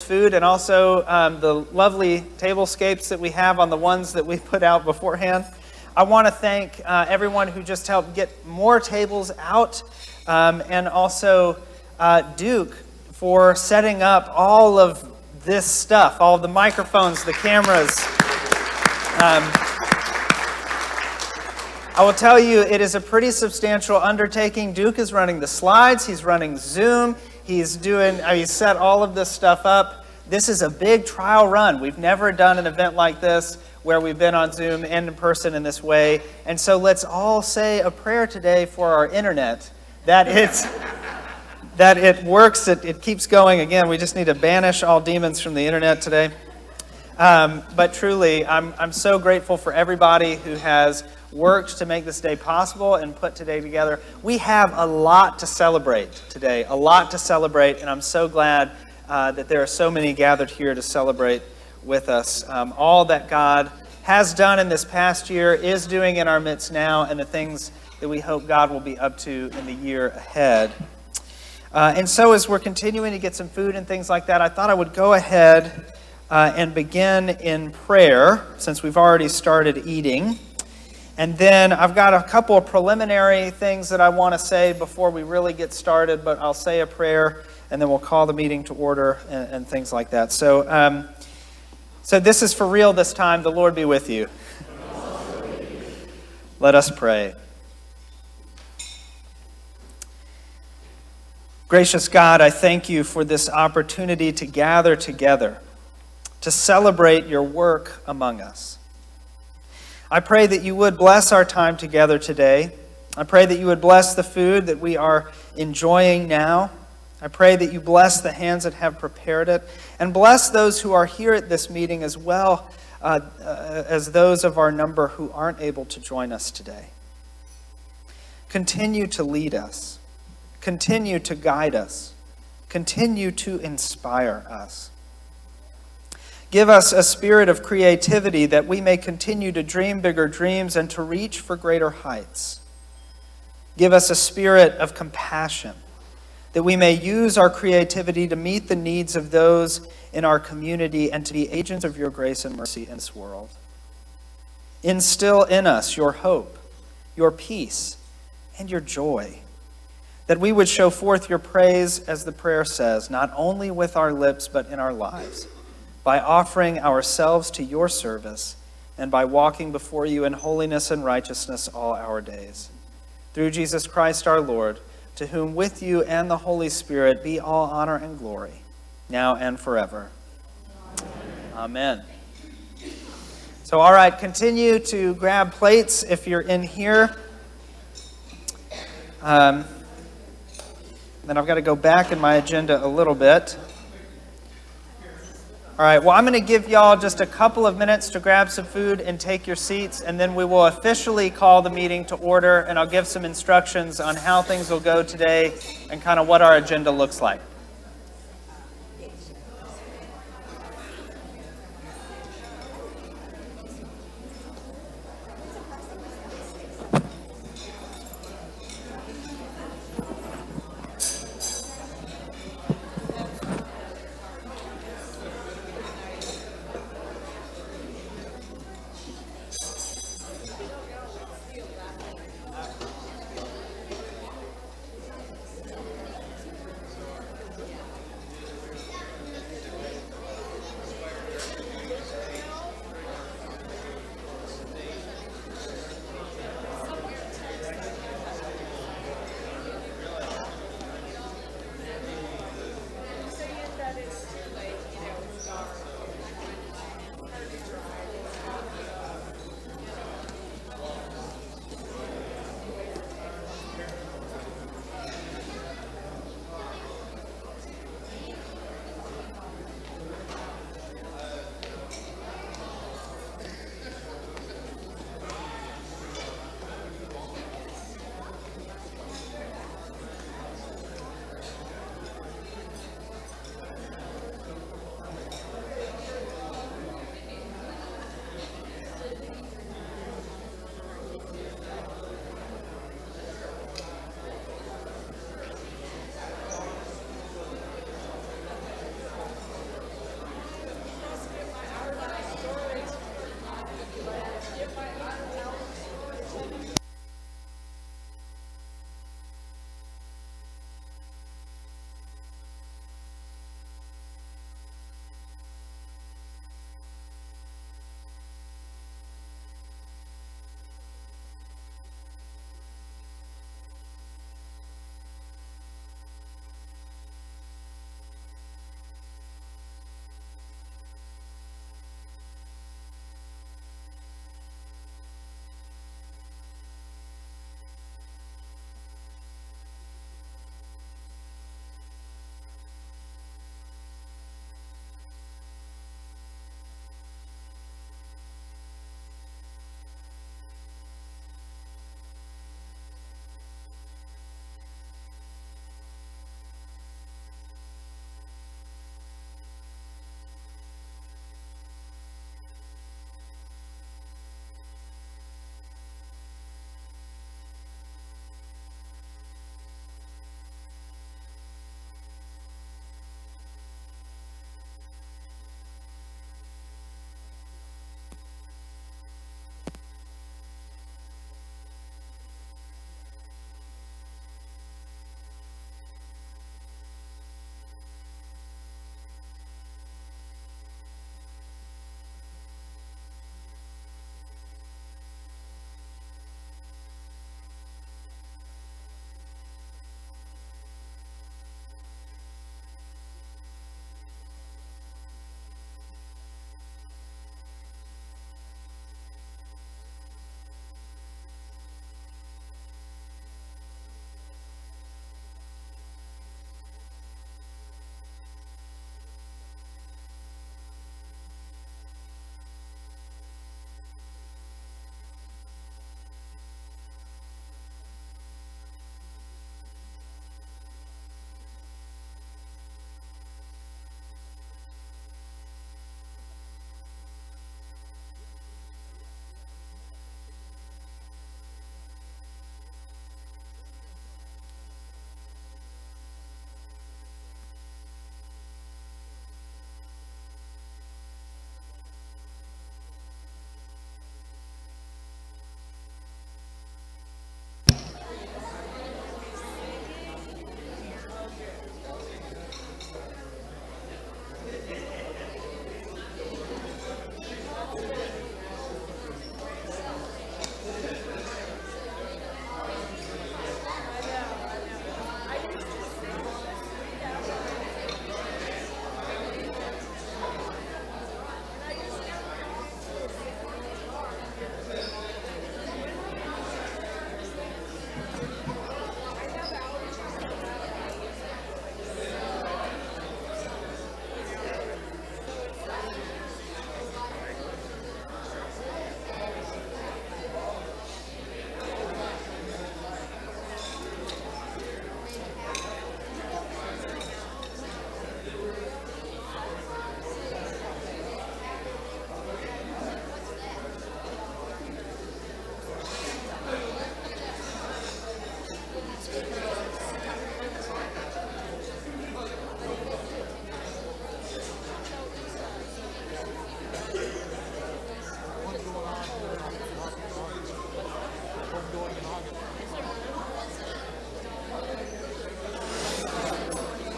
food and also the lovely tablescapes that we have on the ones that we put out beforehand. I want to thank everyone who just helped get more tables out, and also Duke for setting up all of this stuff, all of the microphones, the cameras. I will tell you, it is a pretty substantial undertaking. Duke is running the slides, he's running Zoom, he's set all of this stuff up. This is a big trial run. We've never done an event like this where we've been on Zoom and in person in this way. And so let's all say a prayer today for our internet, that it works, it keeps going. Again, we just need to banish all demons from the internet today. But truly, I'm so grateful for everybody who has worked to make this day possible and put today together. We have a lot to celebrate today, and I'm so glad that there are so many gathered here to celebrate with us. All that God has done in this past year, is doing in our midst now, and the things that we hope God will be up to in the year ahead. And so as we're continuing to get some food and things like that, I thought I would go ahead and begin in prayer, since we've already started eating. And then I've got a couple of preliminary things that I want to say before we really get started, but I'll say a prayer, and then we'll call the meeting to order and things like that. So this is for real this time. The Lord be with you. Let us pray. Gracious God, I thank you for this opportunity to gather together, to celebrate your work among us. I pray that you would bless our time together today. I pray that you would bless the food that we are enjoying now. I pray that you bless the hands that have prepared it, and bless those who are here at this meeting as well as those of our number who aren't able to join us today. Continue to lead us. Continue to guide us. Continue to inspire us. Give us a spirit of creativity that we may continue to dream bigger dreams and to reach for greater heights. Give us a spirit of compassion that we may use our creativity to meet the needs of those in our community and to be agents of your grace and mercy in this world. Instill in us your hope, your peace, and your joy, that we would show forth your praise, as the prayer says, not only with our lips but in our lives, by offering ourselves to your service and by walking before you in holiness and righteousness all our days. Through Jesus Christ our Lord, to whom with you and the Holy Spirit be all honor and glory, now and forever. Amen. So, all right, continue to grab plates if you're in here. Then I've got to go back in my agenda a little bit. All right, well, I'm going to give y'all just a couple of minutes to grab some food and take your seats, and then we will officially call the meeting to order, and I'll give some instructions on how things will go today and kind of what our agenda looks like.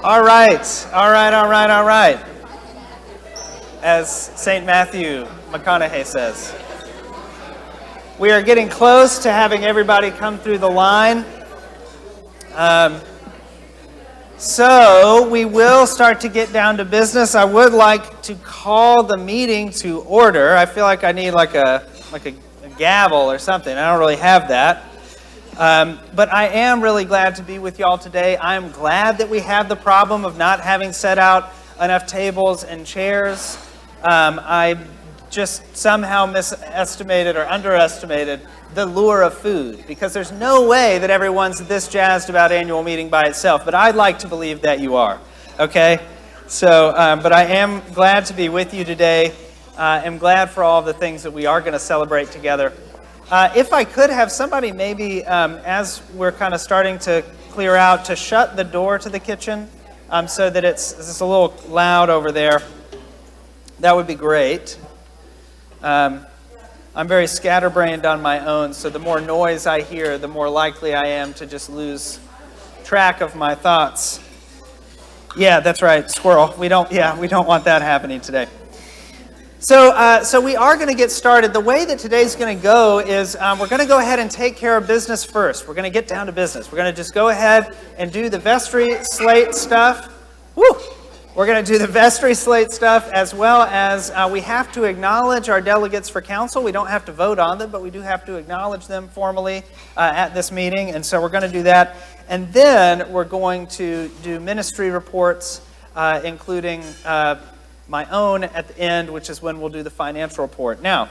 All right, all right, all right, all right. As St. Matthew McConaughey says. We are getting close to having everybody come through the line. So we will start to get down to business. I would like to call the meeting to order. I feel like I need like a gavel or something. I don't really have that. But I am really glad to be with y'all today. I'm glad that we have the problem of not having set out enough tables and chairs. I just somehow misestimated or underestimated the lure of food, because there's no way that everyone's this jazzed about annual meeting by itself, but I'd like to believe that you are, okay? So, but I am glad to be with you today. I'm glad for all the things that we are going to celebrate together. If I could have somebody maybe, as we're kind of starting to clear out, to shut the door to the kitchen so that it's a little loud over there, that would be great. I'm very scatterbrained on my own, so the more noise I hear, the more likely I am to just lose track of my thoughts. Yeah, that's right, squirrel. We don't want that happening today. So we are going to get started. The way that today's going to go is we're going to go ahead and take care of business first. We're going to get down to business. We're going to just go ahead and do the vestry slate stuff. Woo! We're going to do the vestry slate stuff, as well as we have to acknowledge our delegates for council. We don't have to vote on them, but we do have to acknowledge them formally at this meeting, and so we're going to do that. And then we're going to do ministry reports, including my own at the end, which is when we'll do the financial report. Now,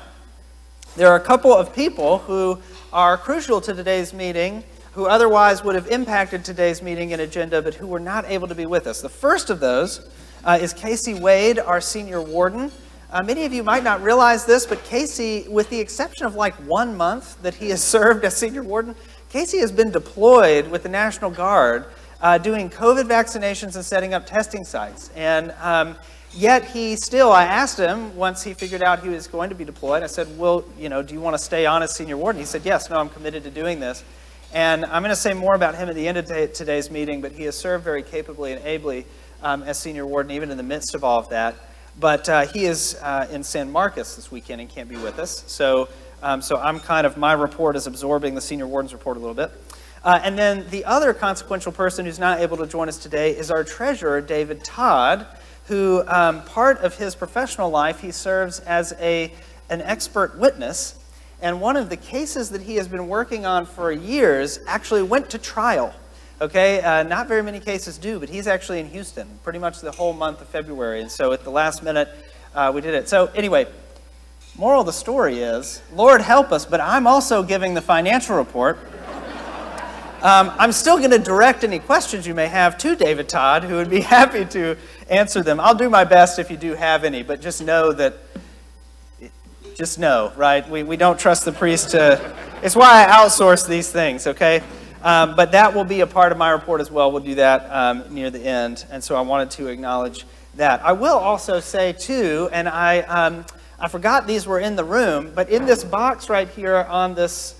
there are a couple of people who are crucial to today's meeting, who otherwise would have impacted today's meeting and agenda, but who were not able to be with us. The first of those is Casey Wade, our senior warden. Many of you might not realize this, but Casey, with the exception of like 1 month that he has served as senior warden, Casey has been deployed with the National Guard doing COVID vaccinations and setting up testing sites. And yet I asked him once he figured out he was going to be deployed, I said, well, do you want to stay on as senior warden? He said, yes, no, I'm committed to doing this. And I'm going to say more about him at the end of today's meeting, but he has served very capably and ably as senior warden, even in the midst of all of that. But he is in San Marcos this weekend and can't be with us. So I'm my report is absorbing the senior warden's report a little bit. And then the other consequential person who's not able to join us today is our treasurer, David Todd, who part of his professional life, he serves as an expert witness. And one of the cases that he has been working on for years actually went to trial. Okay, not very many cases do, but he's actually in Houston pretty much the whole month of February. And so at the last minute, we did it. So anyway, moral of the story is, Lord help us, but I'm also giving the financial report. I'm still going to direct any questions you may have to David Todd, who would be happy to answer them. I'll do my best if you do have any, but just know, right? We don't trust the priest to... It's why I outsource these things, okay? But that will be a part of my report as well. We'll do that near the end, and so I wanted to acknowledge that. I will also say, too, and I forgot these were in the room, but in this box right here on this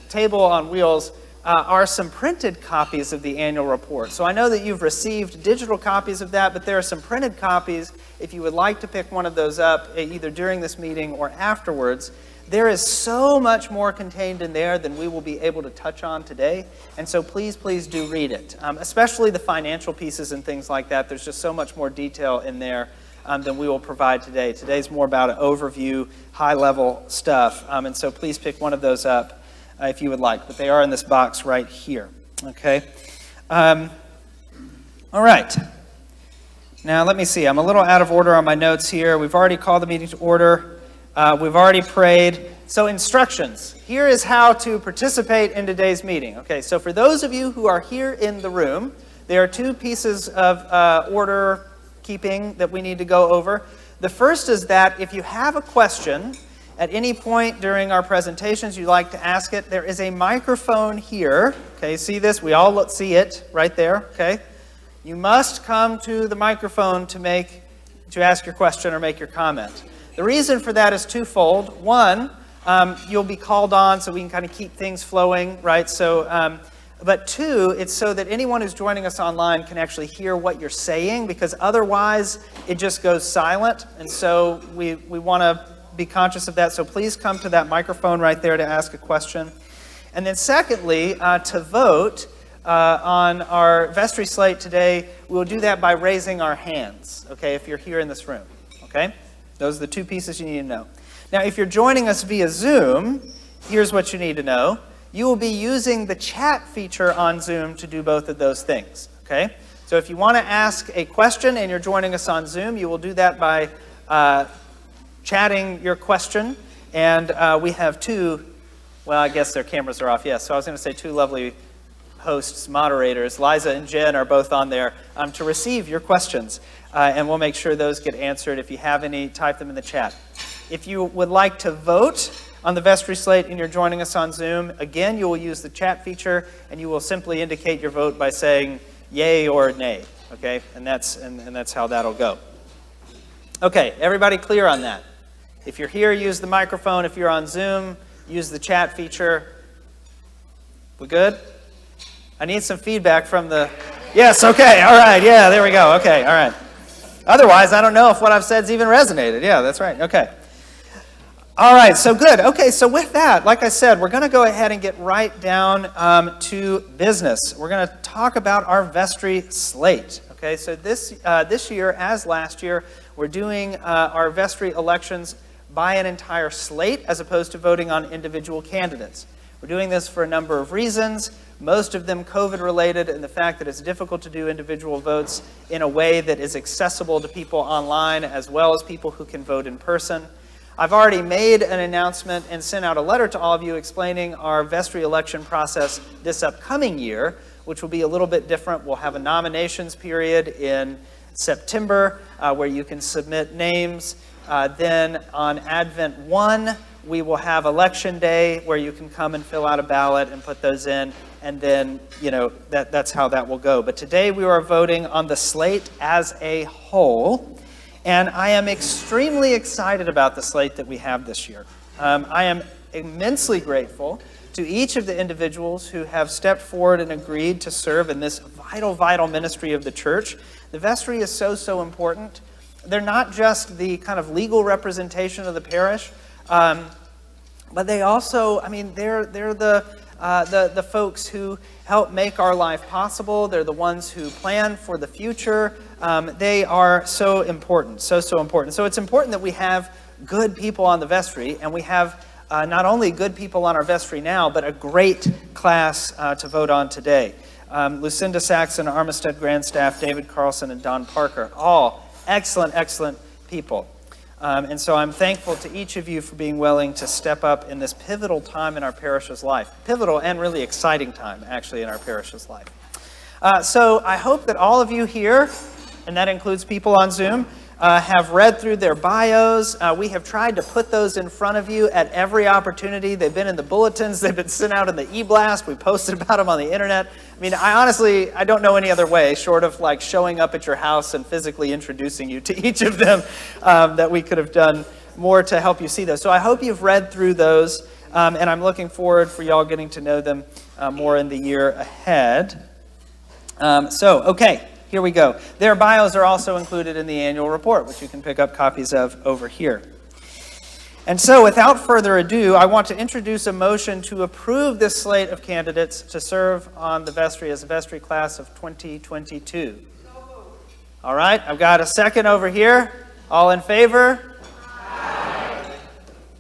table on wheels are some printed copies of the annual report. So I know that you've received digital copies of that, but there are some printed copies. If you would like to pick one of those up, either during this meeting or afterwards, there is so much more contained in there than we will be able to touch on today. And so please do read it, especially the financial pieces and things like that. There's just so much more detail in there than we will provide today. Today's more about an overview, high-level stuff. And so please pick one of those up if you would like. But they are in this box right here. Okay? All right. Now, let me see. I'm a little out of order on my notes here. We've already called the meeting to order. We've already prayed. So instructions. Here is how to participate in today's meeting. Okay, so for those of you who are here in the room, there are two pieces of order keeping that we need to go over. The first is that if you have a question at any point during our presentations you'd like to ask it, there is a microphone here. Okay, see this? We all see it right there. Okay, you must come to the microphone to ask your question or make your comment. The reason for that is twofold. One, you'll be called on so we can kind of keep things flowing, right? So, But two, it's so that anyone who's joining us online can actually hear what you're saying, because otherwise it just goes silent. And so we want to be conscious of that. So please come to that microphone right there to ask a question. And then secondly, to vote on our vestry slate today, we'll do that by raising our hands, okay, if you're here in this room, okay? Those are the two pieces you need to know. Now, if you're joining us via Zoom, here's what you need to know. You will be using the chat feature on Zoom to do both of those things, okay? So if you want to ask a question and you're joining us on Zoom, you will do that by chatting your question. And we have two, well, I guess their cameras are off, yes. So I was going to say two lovely hosts, moderators. Liza and Jen are both on there to receive your questions. And we'll make sure those get answered. If you have any, type them in the chat. If you would like to vote on the vestry slate and you're joining us on Zoom, again, you will use the chat feature and you will simply indicate your vote by saying yay or nay, okay? And that's how that'll go. Okay, everybody clear on that? If you're here, use the microphone. If you're on Zoom, use the chat feature. We good? I need some feedback from the... Yes, okay, all right, yeah, there we go, okay, all right. Otherwise, I don't know if what I've said's even resonated. Yeah, that's right, okay. All right, so good. Okay, so with that, like I said, we're going to go ahead and get right down to business. We're going to talk about our vestry slate. Okay, so this year, as last year, we're doing our vestry elections by an entire slate as opposed to voting on individual candidates. We're doing this for a number of reasons, most of them COVID-related, and the fact that it's difficult to do individual votes in a way that is accessible to people online as well as people who can vote in person. I've already made an announcement and sent out a letter to all of you explaining our vestry election process this upcoming year, which will be a little bit different. We'll have a nominations period in September where you can submit names. Then on Advent 1, we will have Election Day where you can come and fill out a ballot and put those in. And then, you know, that's how that will go. But today we are voting on the slate as a whole. And I am extremely excited about the slate that we have this year. I am immensely grateful to each of the individuals who have stepped forward and agreed to serve in this vital ministry of the church. The vestry is so important. They're not just the kind of legal representation of the parish, but they also, I mean, they're the folks who help make our life possible. They're the ones who plan for the future. They are so important, so important. So it's important that we have good people on the vestry, and we have not only good people on our vestry now, but a great class to vote on today. Lucinda Saxon, Armistead Grandstaff, David Carlson, and Don Parker, all excellent people. And so I'm thankful to each of you for being willing to step up in this pivotal time in our parish's life. Pivotal and really exciting time, actually, in our parish's life. So I hope that all of you here, and that includes people on Zoom, have read through their bios. We have tried to put those in front of you at every opportunity. They've been in the bulletins. They've been sent out in the e-blast. We posted about them on the internet. I mean, I don't know any other way short of like showing up at your house and physically introducing you to each of them that we could have done more to help you see those. So I hope you've read through those, and I'm looking forward for y'all getting to know them more in the year ahead. Okay. Here we go. Their bios are also included in the annual report, which you can pick up copies of over here. And so, without further ado, I want to introduce a motion to approve this slate of candidates to serve on the vestry as a vestry class of 2022. All right, I've got a second over here. All in favor? Aye.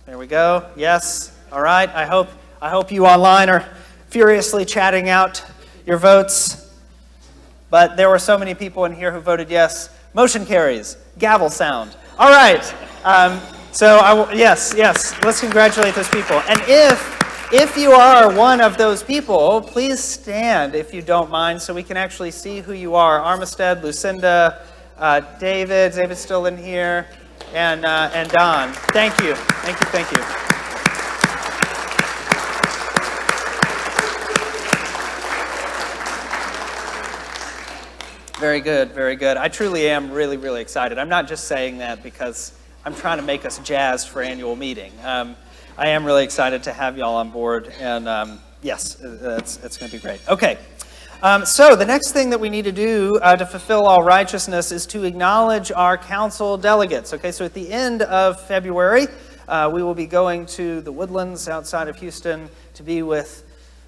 There we go. Yes. All right. I hope you online are furiously chatting out your votes. But there were so many people in here who voted yes. Motion carries. Gavel sound. All right. Yes. Let's congratulate those people. And if you are one of those people, please stand if you don't mind, so we can actually see who you are. Armistead, Lucinda, David's still in here, and Don. Thank you. Very good. I truly am really excited. I'm not just saying that because I'm trying to make us jazzed for annual meeting. I am really excited to have y'all on board, and Yes, it's going to be great. Okay. So the next thing that we need to do to fulfill all righteousness is to acknowledge our council delegates. Okay, so at the end of February, we will be going to the Woodlands outside of Houston to be with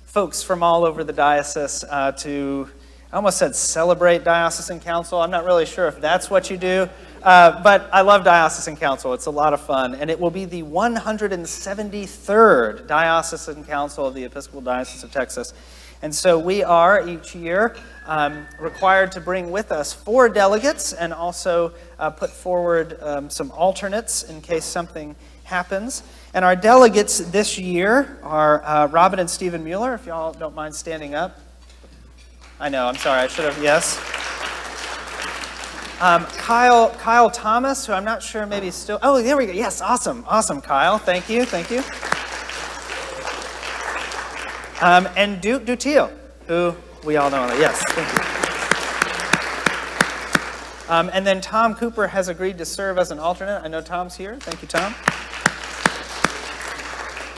folks from all over the diocese to, I almost said celebrate diocesan council. I'm not really sure if that's what you do, but I love diocesan council. It's a lot of fun, and it will be the 173rd diocesan council of the Episcopal Diocese of Texas. And so we are, each year, required to bring with us 4 delegates and also put forward some alternates in case something happens. And our delegates this year are Robin and Stephen Mueller, if y'all don't mind standing up. I know, I'm sorry, I should have, yes. Kyle Thomas, who I'm not sure maybe still, oh, there we go, yes, awesome, Kyle, thank you. And Duke Dutiel, who we all know. Yes, thank you. And then Tom Cooper has agreed to serve as an alternate. I know Tom's here. Thank you, Tom.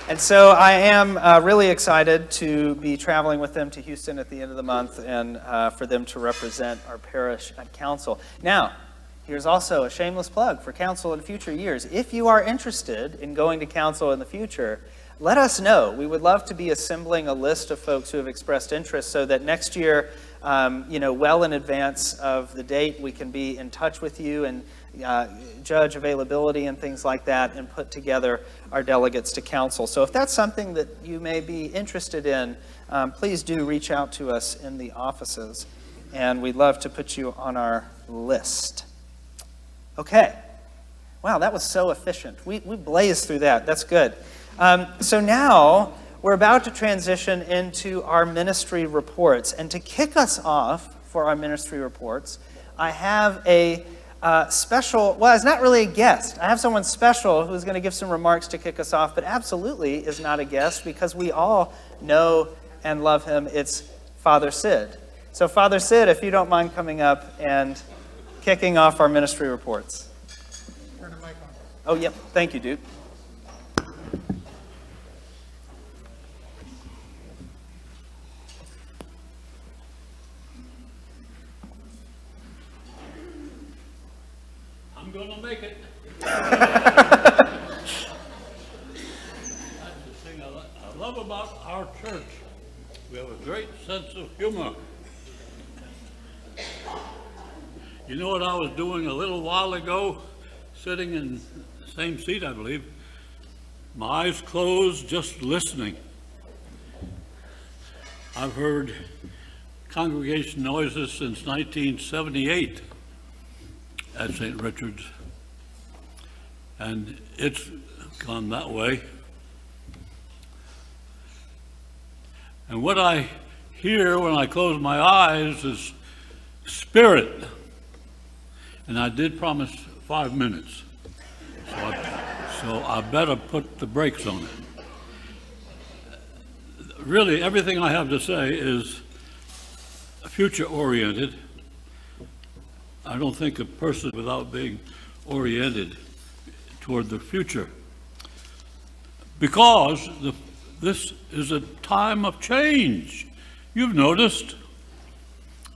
And so I am really excited to be traveling with them to Houston at the end of the month and for them to represent our parish at council. Now, here's also a shameless plug for council in future years. If you are interested in going to council in the future, let us know. We would love to be assembling a list of folks who have expressed interest so that next year, well in advance of the date, we can be in touch with you and judge availability and things like that and put together our delegates to council. So if that's something that you may be interested in, please do reach out to us in the offices, and we'd love to put you on our list. Okay. Wow, that was so efficient. We blazed through that. That's good. So now we're about to transition into our ministry reports. And to kick us off for our ministry reports, I have a special, well, it's not really a guest. I have someone special who's going to give some remarks to kick us off, but absolutely is not a guest because we all know and love him. It's Father Sid. So Father Sid, if you don't mind coming up and kicking off our ministry reports. Turn the mic on. Oh, yep. Thank you, Duke. I'm going to make it. That's the thing I love about our church. We have a great sense of humor. You know what I was doing a little while ago? Sitting in the same seat, I believe. My eyes closed, just listening. I've heard congregation noises since 1978. At St. Richard's, and it's gone that way. And what I hear when I close my eyes is spirit, and I did promise 5 minutes, so I better put the brakes on it. Really, everything I have to say is future-oriented. I don't think a person without being oriented toward the future, because this is a time of change. You've noticed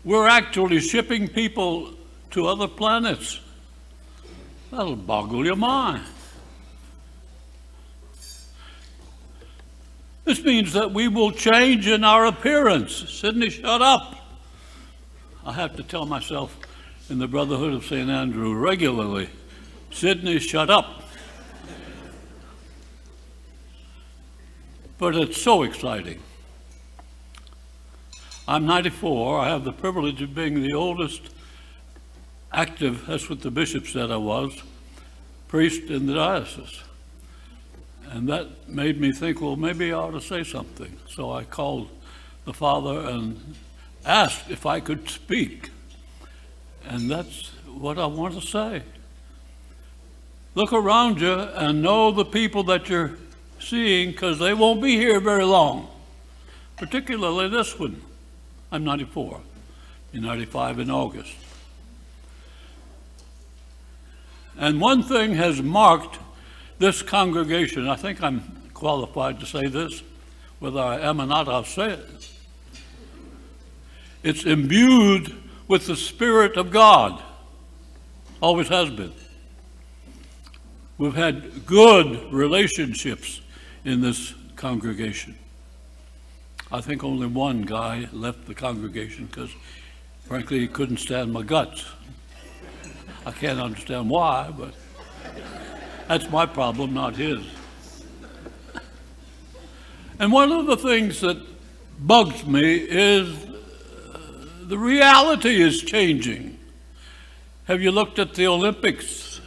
we're actually shipping people to other planets. That'll boggle your mind. This means that we will change in our appearance. Sidney, shut up. I have to tell myself in the Brotherhood of St. Andrew regularly, Sidney, shut up. But it's so exciting. I'm 94. I have the privilege of being the oldest active, that's what the bishop said I was, priest in the diocese. And that made me think, well, maybe I ought to say something. So I called the father and asked if I could speak. And that's what I want to say. Look around you and know the people that you're seeing, because they won't be here very long, particularly this one. I'm 94, be 95 in August. And one thing has marked this congregation, I think I'm qualified to say this, Whether I am or not, I'll say it. It's imbued with the Spirit of God. Always has been. We've had good relationships in this congregation. I think only one guy left the congregation because, frankly, he couldn't stand my guts. I can't understand why, but that's my problem, not his. And one of the things that bugs me is the reality is changing. Have you looked at the Olympics?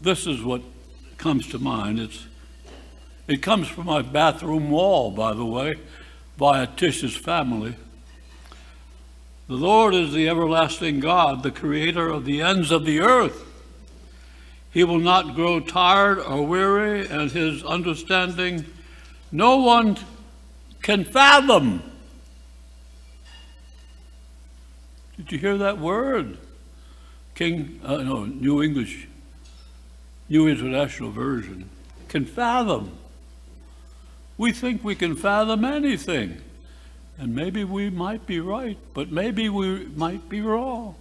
This is what comes to mind. It comes from my bathroom wall, by the way, via Tish's family. The Lord is the everlasting God, the creator of the ends of the earth. He will not grow tired or weary, and his understanding no one can fathom. Did you hear that word? New English, New International Version. Can fathom. We think we can fathom anything. And maybe we might be right, but maybe we might be wrong.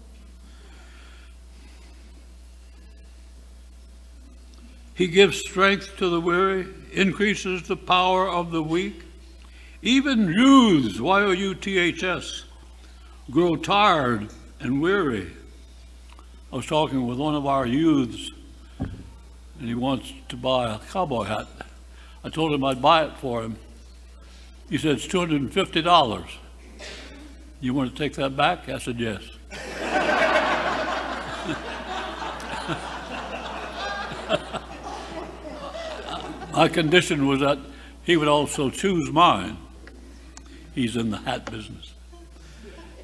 He gives strength to the weary, increases the power of the weak. Even youths, Y-O-U-T-H-S, grow tired and weary. I was talking with one of our youths, and he wants to buy a cowboy hat. I told him I'd buy it for him. He said, it's $250. You want to take that back? I said, yes. My condition was that he would also choose mine. He's in the hat business.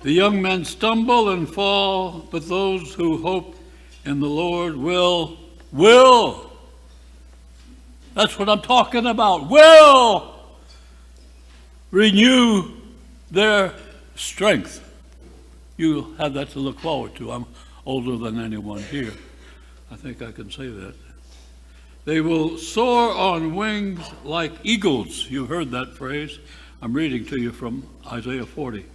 The young men stumble and fall, but those who hope in the Lord will. That's what I'm talking about. Will renew their strength. You have that to look forward to. I'm older than anyone here. I think I can say that. They will soar on wings like eagles. You've heard that phrase. I'm reading to you from Isaiah 40.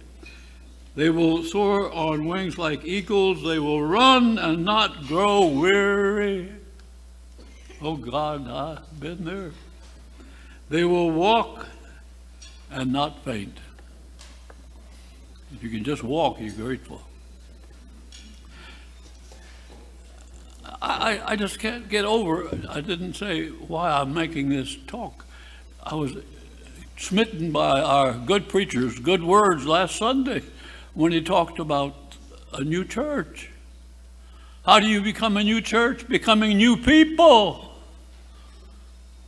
They will soar on wings like eagles. They will run and not grow weary. Oh God, I've been there. They will walk and not faint. If you can just walk, you're grateful. I just can't get over, I didn't say why I'm making this talk. I was smitten by our good preacher's good words last Sunday when he talked about a new church. How do you become a new church? Becoming new people.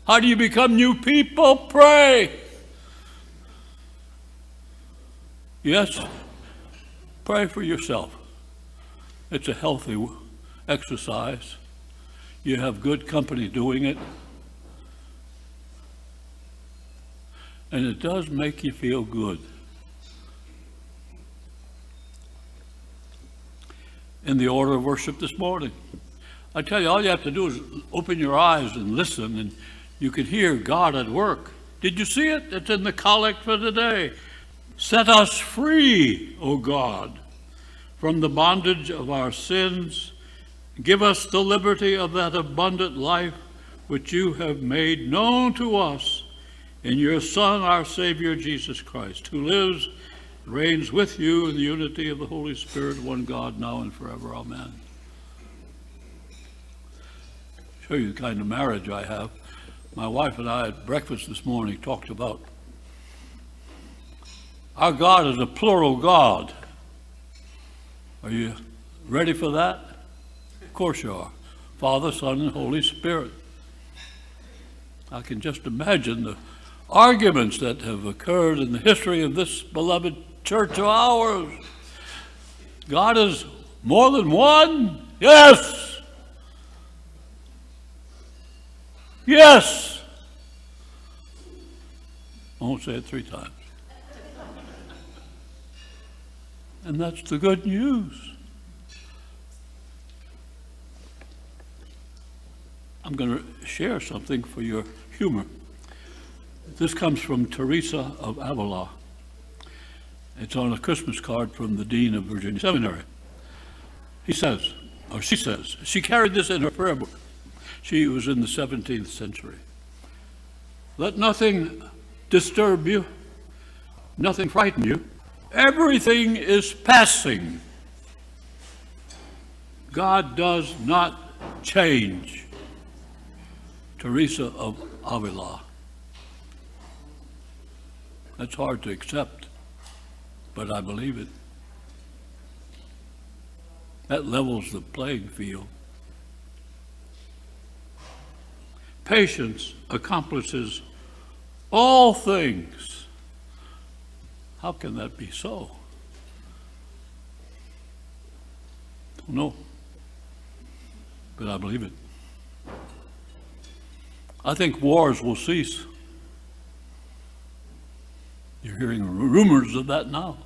How do you become new people? Pray. Yes, pray for yourself. It's a healthy exercise. You have good company doing it. And it does make you feel good. In the order of worship this morning, I tell you, all you have to do is open your eyes and listen, and you can hear God at work. Did you see it? It's in the collect for today. Set us free, O God, from the bondage of our sins. Give us the liberty of that abundant life which you have made known to us in your Son, our Savior, Jesus Christ, who lives and reigns with you in the unity of the Holy Spirit, one God, now and forever. Amen. Show you the kind of marriage I have. My wife and I at breakfast this morning talked about our God is a plural God. Are you ready for that? Of course you are. Father, Son, and Holy Spirit. I can just imagine the arguments that have occurred in the history of this beloved church of ours. God is more than one? Yes! Yes! I won't say it 3 times. And that's the good news. I'm going to share something for your humor. This comes from Teresa of Avila. It's on a Christmas card from the Dean of Virginia Seminary. He says, or she says, she carried this in her prayer book. She was in the 17th century. Let nothing disturb you, nothing frighten you. Everything is passing. God does not change. Teresa of Avila. That's hard to accept, but I believe it. That levels the playing field. Patience accomplishes all things. How can that be so? Don't know, but I believe it. I think wars will cease. You're hearing rumors of that now.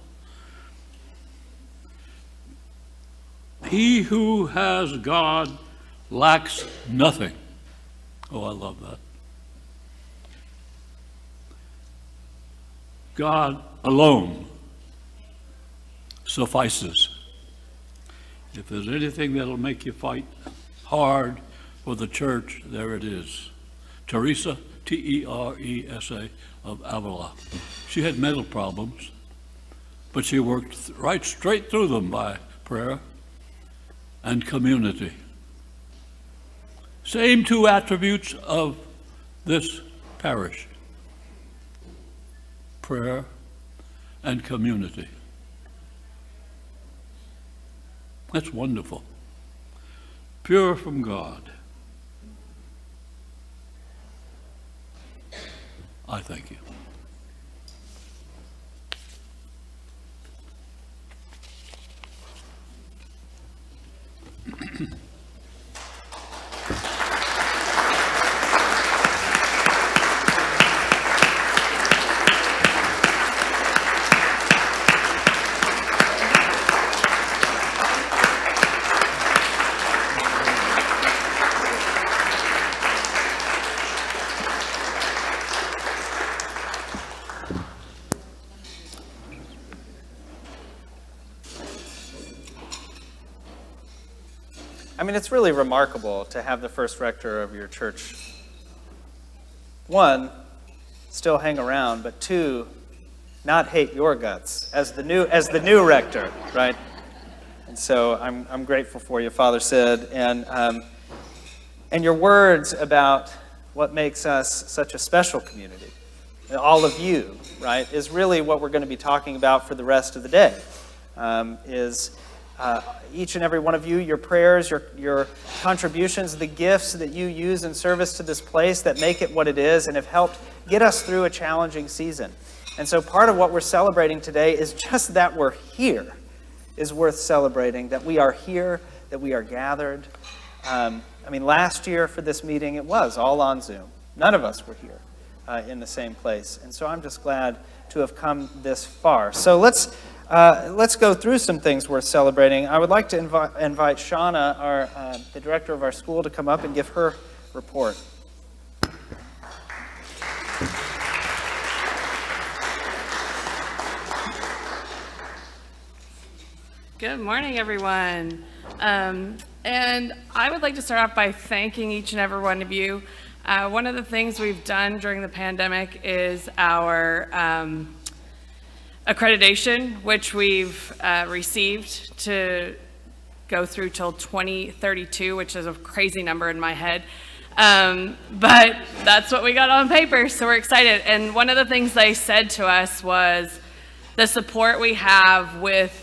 He who has God lacks nothing. Oh, I love that. God alone suffices. If there's anything that'll make you fight hard for the church, there it is. Teresa, Teresa of Avila. She had mental problems, but she worked right straight through them by prayer and community. Same two attributes of this parish: prayer and community. That's wonderful. Pure from God. I thank you. I mean, it's really remarkable to have the first rector of your church, one, still hang around, but two, not hate your guts as the new rector, right? And so I'm grateful for you, Father Sid, and your words about what makes us such a special community. All of you, right, is really what we're going to be talking about for the rest of the day. Each and every one of you, your prayers, your contributions, the gifts that you use in service to this place that make it what it is and have helped get us through a challenging season. And so part of what we're celebrating today is just that we're here is worth celebrating, that we are here, that we are gathered. Last year for this meeting, it was all on Zoom. None of us were here in the same place. And so I'm just glad to have come this far. So let's go through some things worth celebrating. I would like to invite Shauna, the director of our school, to come up and give her report. Good morning, everyone. And I would like to start off by thanking each and every one of you. One of the things we've done during the pandemic is our accreditation, which we've received to go through till 2032, which is a crazy number in my head. But that's what we got on paper, so we're excited. And one of the things they said to us was the support we have with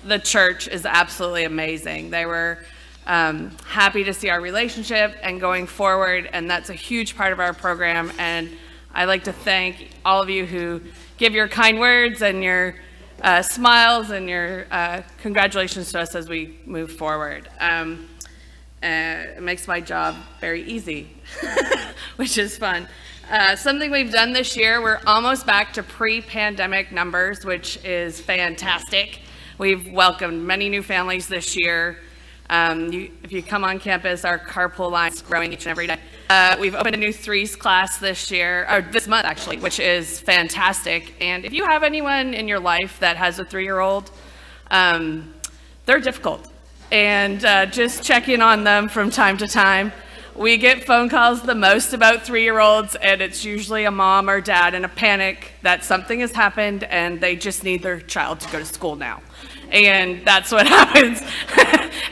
the church is absolutely amazing. They were happy to see our relationship and going forward, and that's a huge part of our program. And I'd like to thank all of you who give your kind words and your smiles and your congratulations to us as we move forward. It makes my job very easy, which is fun. Something we've done this year, we're almost back to pre-pandemic numbers, which is fantastic. We've welcomed many new families this year. If you come on campus, our carpool line is growing each and every day. We've opened a new threes class this year, or this month actually, which is fantastic. And if you have anyone in your life that has a 3-year-old, they're difficult. And just check in on them from time to time. We get phone calls the most about 3-year-olds, and it's usually a mom or dad in a panic that something has happened and they just need their child to go to school now. And that's what happens.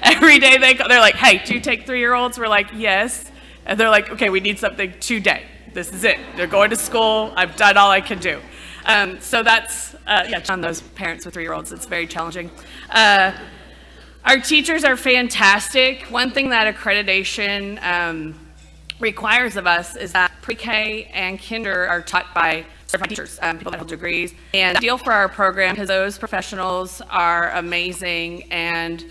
Every day they're like, hey, do you take 3-year-olds? We're like, yes. And they're like, okay, we need something today. This is it. They're going to school. I've done all I can do. So that's, on those parents with 3-year-olds, it's very challenging. Our teachers are fantastic. One thing that accreditation requires of us is that pre-K and kinder are taught by certified teachers, people that hold degrees. And the deal for our program, because those professionals are amazing and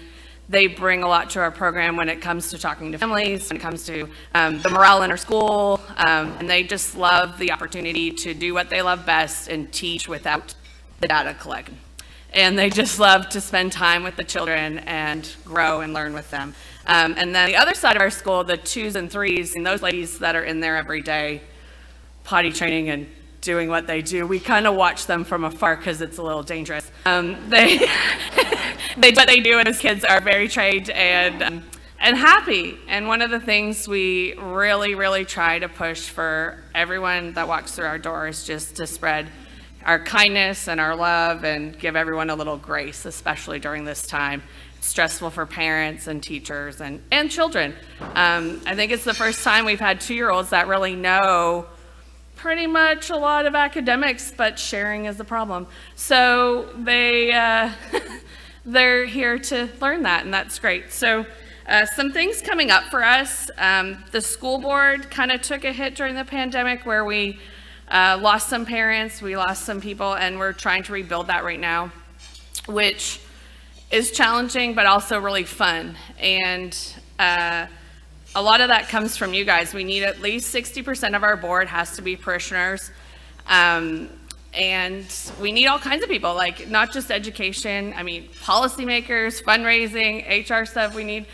they bring a lot to our program when it comes to talking to families, when it comes to the morale in our school, and they just love the opportunity to do what they love best and teach without the data collection. And they just love to spend time with the children and grow and learn with them. And then the other side of our school, the 2s and 3s, and those ladies that are in there every day, potty training and doing what they do, we kind of watch them from afar because it's a little dangerous. They what they do, and those kids are very trained and happy. And one of the things we really, really try to push for everyone that walks through our door is just to spread our kindness and our love and give everyone a little grace, especially during this time. It's stressful for parents and teachers and children. I think it's the first time we've had 2-year-olds that really know pretty much a lot of academics, but sharing is the problem. So they're here to learn that, and that's great. So some things coming up for us. The school board kind of took a hit during the pandemic where we lost some parents, we lost some people, and we're trying to rebuild that right now, which is challenging, but also really fun. And a lot of that comes from you guys. We need at least 60% of our board has to be parishioners. And we need all kinds of people, like not just education, policymakers, fundraising, HR stuff. We need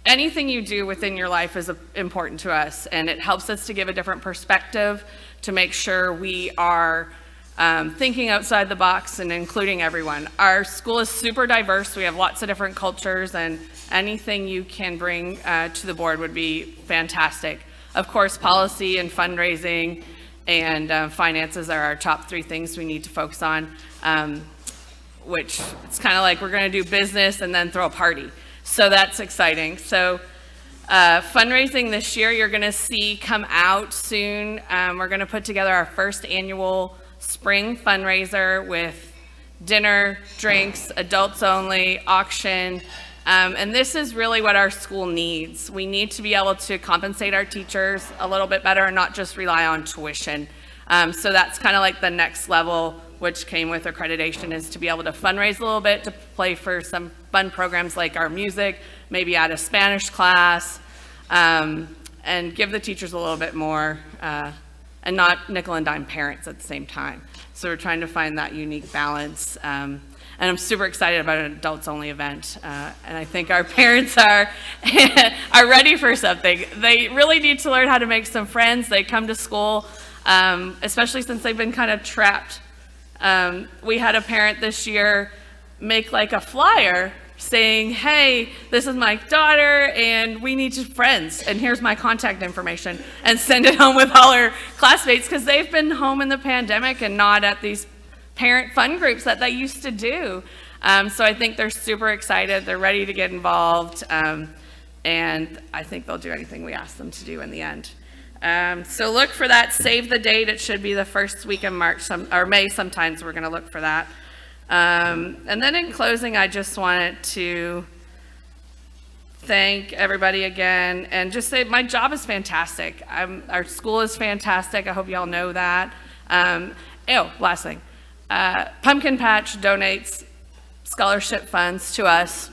anything you do within your life is important to us, and it helps us to give a different perspective to make sure we are thinking outside the box and including everyone. Our school is super diverse. We have lots of different cultures, and anything you can bring to the board would be fantastic. Of course, policy and fundraising and finances are our top 3 things we need to focus on, which it's kind of like we're going to do business and then throw a party. So that's exciting. So fundraising this year, you're going to see come out soon. We're going to put together our first annual spring fundraiser with dinner, drinks, adults only, auction. And this is really what our school needs. We need to be able to compensate our teachers a little bit better and not just rely on tuition. So that's kind of like the next level, which came with accreditation, is to be able to fundraise a little bit, to play for some fun programs like our music, maybe add a Spanish class, and give the teachers a little bit more, and not nickel and dime parents at the same time. So we're trying to find that unique balance. And I'm super excited about an adults only event. And I think our parents are ready for something. They really need to learn how to make some friends. They come to school, especially since they've been kind of trapped. We had a parent this year make like a flyer saying, hey, this is my daughter and we need friends and here's my contact information, and send it home with all her classmates because they've been home in the pandemic and not at these parent fun groups that they used to do. So I think they're super excited. They're ready to get involved. And I think they'll do anything we ask them to do in the end. So look for that. Save the date. It should be the first week in March or May. Sometimes we're going to look for that. And then in closing, I just wanted to thank everybody again and just say my job is fantastic. Our school is fantastic. I hope you all know that. Last thing. Pumpkin Patch donates scholarship funds to us.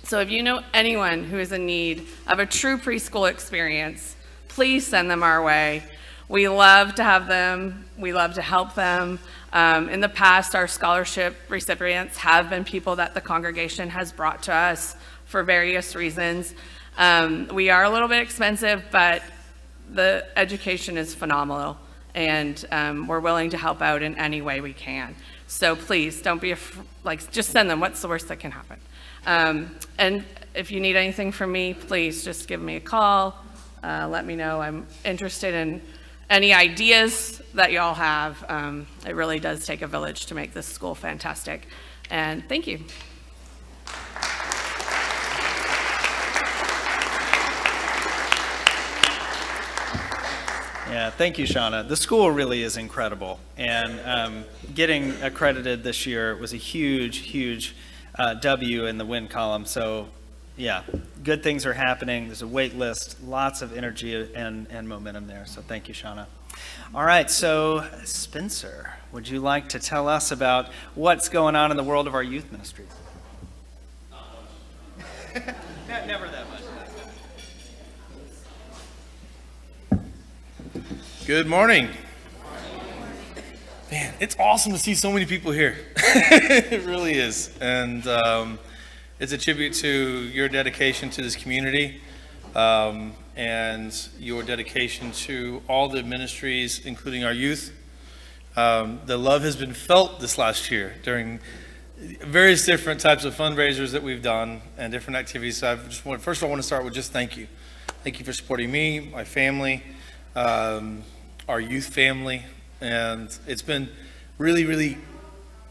So if you know anyone who is in need of a true preschool experience, please send them our way. We love to have them. We love to help them. In the past, our scholarship recipients have been people that the congregation has brought to us for various reasons. We are a little bit expensive, but the education is phenomenal, and we're willing to help out in any way we can. So please don't be just send them. What's the worst that can happen? And if you need anything from me, please just give me a call. Let me know. I'm interested in any ideas that y'all have. It really does take a village to make this school fantastic. And thank you. Yeah, thank you, Shauna. The school really is incredible, and getting accredited this year was a huge, huge W in the win column. So, yeah, good things are happening. There's a wait list, lots of energy and momentum there. So thank you, Shauna. All right, so Spencer, would you like to tell us about what's going on in the world of our youth ministries? Never that much. Good morning. Man, it's awesome to see so many people here. It really is. And it's a tribute to your dedication to this community and your dedication to all the ministries, including our youth. The love has been felt this last year during various different types of fundraisers that we've done and different activities. So first of all, I want to start with just thank you. Thank you for supporting me, my family, our youth family, and it's been really, really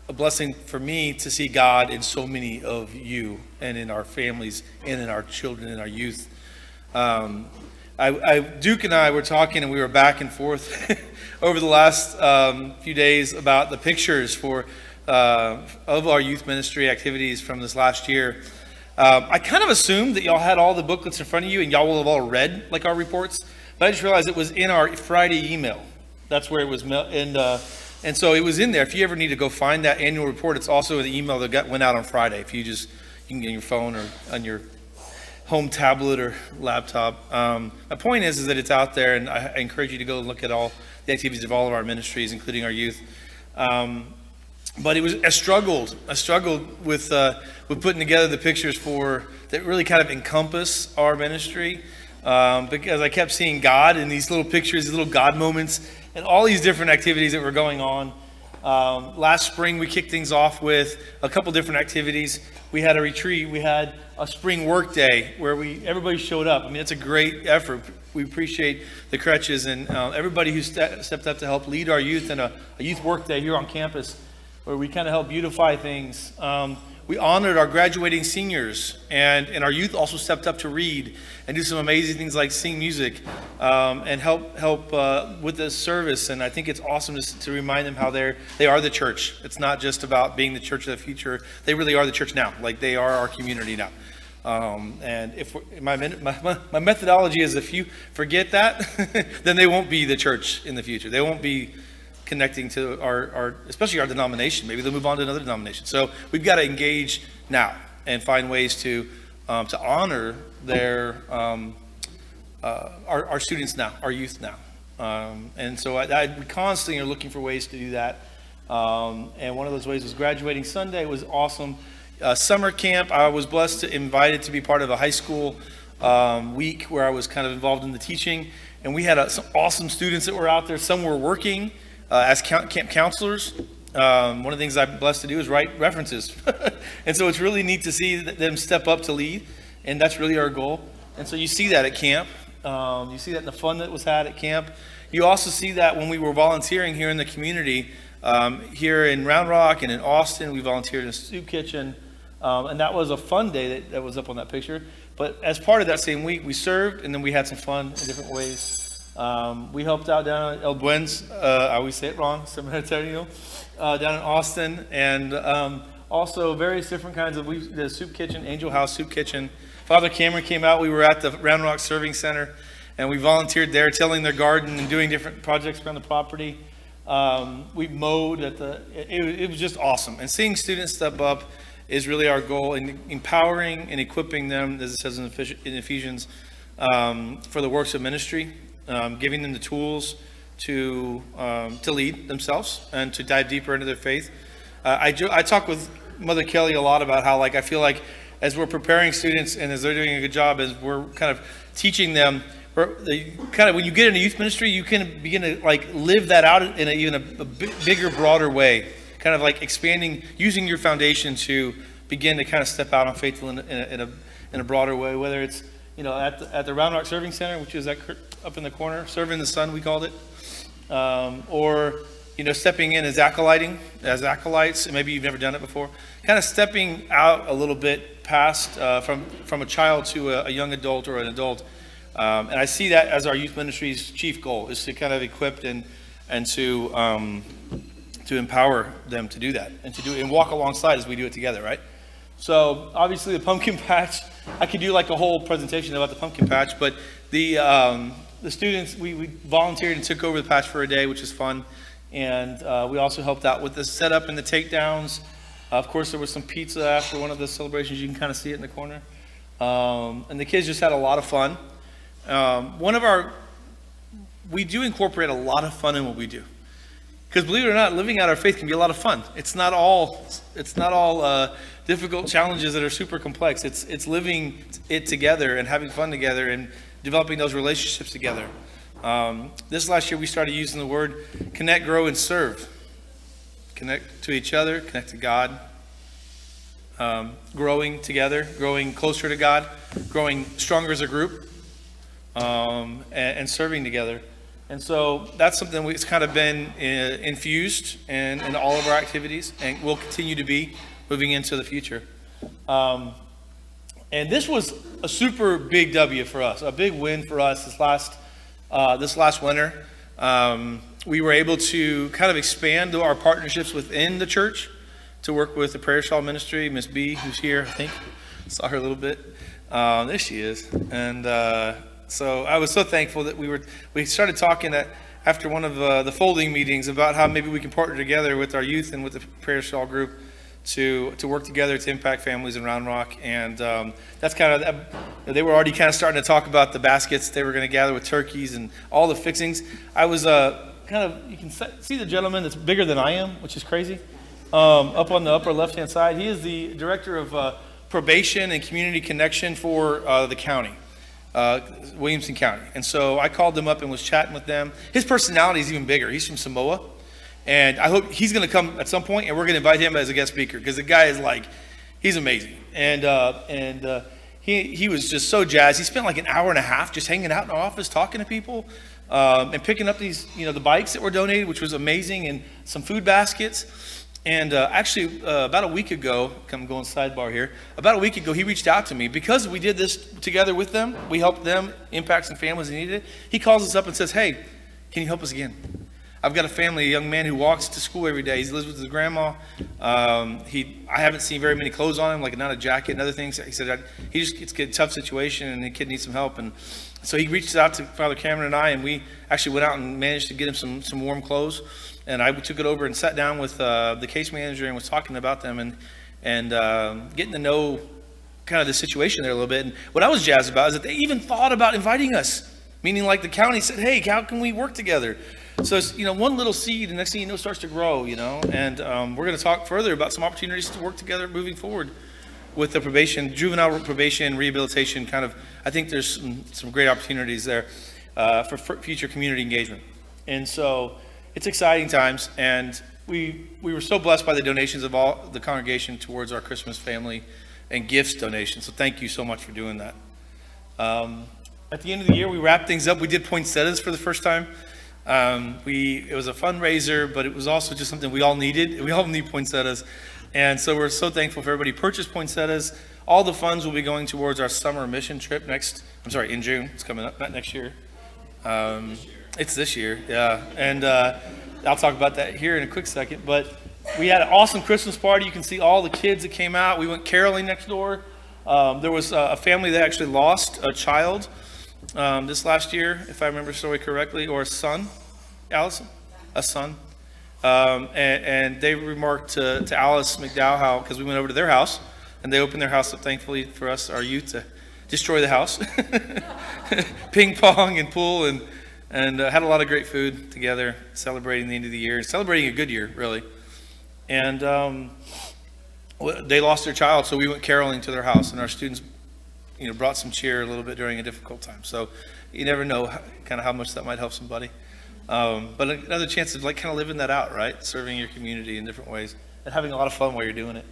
a blessing for me to see God in so many of you and in our families and in our children and our youth. Duke and I were talking, and we were back and forth over the last few days about the pictures of our youth ministry activities from this last year. I kind of assumed that y'all had all the booklets in front of you and y'all will have all read our reports. But I just realized it was in our Friday email. That's where it was, and so it was in there. If you ever need to go find that annual report, it's also in the email that went out on Friday. If you can get your phone or on your home tablet or laptop. My point is that it's out there, and I encourage you to go and look at all the activities of all of our ministries, including our youth. But I struggled with putting together the pictures that really kind of encompass our ministry. Because I kept seeing God in these little pictures, these little God moments, and all these different activities that were going on. Last spring, we kicked things off with a couple different activities. We had a retreat. We had a spring work day where everybody showed up. I mean, it's a great effort. We appreciate the Crutches and everybody who stepped up to help lead our youth in a youth work day here on campus, where we kind of help beautify things. We honored our graduating seniors, and our youth also stepped up to read and do some amazing things like sing music and help with the service. And I think it's awesome to remind them how they are the church. It's not just about being the church of the future. They really are the church now. They are our community now. And if my methodology is, if you forget that, then they won't be the church in the future. They won't be connecting to our especially our denomination. Maybe they'll move on to another denomination. So we've got to engage now and find ways to honor our students now, our youth now. And so we constantly are looking for ways to do that. And one of those ways was graduating Sunday. It was awesome. Summer camp, I was blessed to invited to be part of a high school week where I was kind of involved in the teaching. And we had some awesome students that were out there. Some were working as camp counselors. One of the things I'm blessed to do is write references. And so it's really neat to see them step up to lead. And that's really our goal. And so you see that at camp. You see that in the fun that was had at camp. You also see that when we were volunteering here in the community. Here in Round Rock and in Austin, we volunteered in a soup kitchen. And that was a fun day that was up on that picture. But as part of that same week, we served, and then we had some fun in different ways. We helped out down at El Buen's, I always say it wrong, Seminario, down in Austin, and also various different kinds of, the soup kitchen, Angel House Soup Kitchen. Father Cameron came out, we were at the Round Rock Serving Center, and we volunteered there, tilling their garden and doing different projects around the property. We mowed it was just awesome. And seeing students step up is really our goal, in empowering and equipping them, as it says in Ephesians, for the works of ministry. Giving them the tools to lead themselves and to dive deeper into their faith. I talk with Mother Kelly a lot about how I feel like as we're preparing students and as they're doing a good job, as we're kind of teaching them, when you get into youth ministry, you can begin to like live that out in even a bigger, broader way, kind of like expanding, using your foundation to begin to kind of step out on faith in a broader way, whether it's, at the Round Rock Serving Center, which is up in the corner, serving the sun, we called it, or, stepping in as acolytes, and maybe you've never done it before, kind of stepping out a little bit past, from a child to a young adult or an adult. And I see that as our youth ministry's chief goal, is to kind of equip and to empower them to do that and walk alongside as we do it together, right? So obviously the pumpkin patch, I could do like a whole presentation about the pumpkin patch, but the students, we volunteered and took over the patch for a day, which is fun. And we also helped out with the setup and the takedowns. Of course, there was some pizza after one of the celebrations. You can kind of see it in the corner. And the kids just had a lot of fun. We do incorporate a lot of fun in what we do. Because believe it or not, living out our faith can be a lot of fun. It's not all difficult challenges that are super complex. It's living it together and having fun together and developing those relationships together. This last year we started using the word connect, grow, and serve. Connect to each other, connect to God. Growing together, growing closer to God, growing stronger as a group, and serving together. And so that's something that's kind of been infused in all of our activities and will continue to be moving into the future. And this was a super big W for us, a big win for us this last winter. We were able to kind of expand our partnerships within the church to work with the prayer shawl ministry. Miss B, who's here, I think, saw her a little bit. There she is. And so I was so thankful that we started talking after one of the folding meetings about how maybe we can partner together with our youth and with the prayer shawl group to work together to impact families in Round Rock. And that's kind of, they were already kind of starting to talk about the baskets they were going to gather with turkeys and all the fixings. I was you can see the gentleman that's bigger than I am, which is crazy, up on the upper left-hand side. He is the director of probation and community connection for the county, Williamson County. And so I called them up and was chatting with them. His personality is even bigger. He's from Samoa. And I hope he's going to come at some point, and we're going to invite him as a guest speaker because the guy is he's amazing. And he was just so jazzed. He spent like an hour and a half just hanging out in our office, talking to people, and picking up these, the bikes that were donated, which was amazing, and some food baskets. And actually, about a week ago, I'm going sidebar here. About a week ago, he reached out to me because we did this together with them. We helped them impact some families that needed it. He calls us up and says, "Hey, can you help us again? I've got a young man who walks to school every day. He lives with his grandma. I haven't seen very many clothes on him, like not a jacket and other things." He said, it's a tough situation and the kid needs some help. And so he reached out to Father Cameron and I, and we actually went out and managed to get him some warm clothes. And I took it over and sat down with the case manager and was talking about them and getting to know kind of the situation there a little bit. And what I was jazzed about is that they even thought about inviting us, meaning like the county said, "Hey, how can we work together?" So it's, one little seed, and next thing you know, starts to grow, and we're going to talk further about some opportunities to work together moving forward with the juvenile probation, rehabilitation kind of. I think there's some great opportunities there for future community engagement. And so it's exciting times, and we were so blessed by the donations of all the congregation towards our Christmas family and gifts donations. So thank you so much for doing that. At the end of the year, we wrapped things up. We did poinsettias for the first time. It was a fundraiser, but it was also just something we all needed. We all need poinsettias. And so we're so thankful for everybody who purchased poinsettias. All the funds will be going towards our summer mission trip in June. It's coming up, not next year. It's this year, yeah. And I'll talk about that here in a quick second. But we had an awesome Christmas party. You can see all the kids that came out. We went caroling next door. There was a family that actually lost a child this last year, if I remember the story correctly, or a son, Allison, a son. And they remarked to Alice McDowell, because we went over to their house, and they opened their house up, thankfully, for us, our youth, to destroy the house. Ping pong and pool, and had a lot of great food together, celebrating the end of the year, celebrating a good year, really. And they lost their child, so we went caroling to their house, and our students, brought some cheer a little bit during a difficult time. So you never know kind of how much that might help somebody. But another chance of like kind of living that out, right? Serving your community in different ways and having a lot of fun while you're doing it.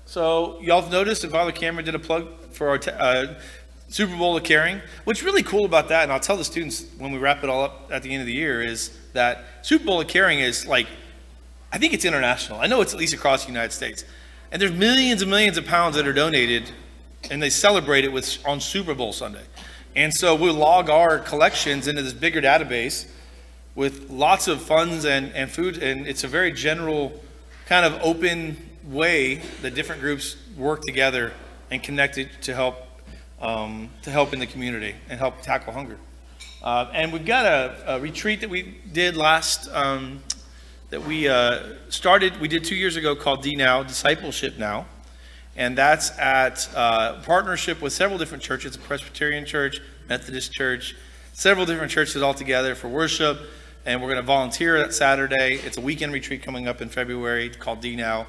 So y'all have noticed that Father Cameron did a plug for our Super Bowl of Caring. What's really cool about that, and I'll tell the students when we wrap it all up at the end of the year, is that Super Bowl of Caring is like, I think it's international. I know it's at least across the United States. And there's millions and millions of pounds that are donated, and they celebrate it on Super Bowl Sunday. And so we'll log our collections into this bigger database with lots of funds and food, and it's a very general kind of open way that different groups work together and connect it to help in the community and help tackle hunger. And we've got a retreat that we did last, that we started, we did 2 years ago called Discipleship Now. And that's at partnership with several different churches, a Presbyterian church, Methodist church, several different churches all together for worship. And we're going to volunteer that Saturday. It's a weekend retreat coming up in February called D-Now.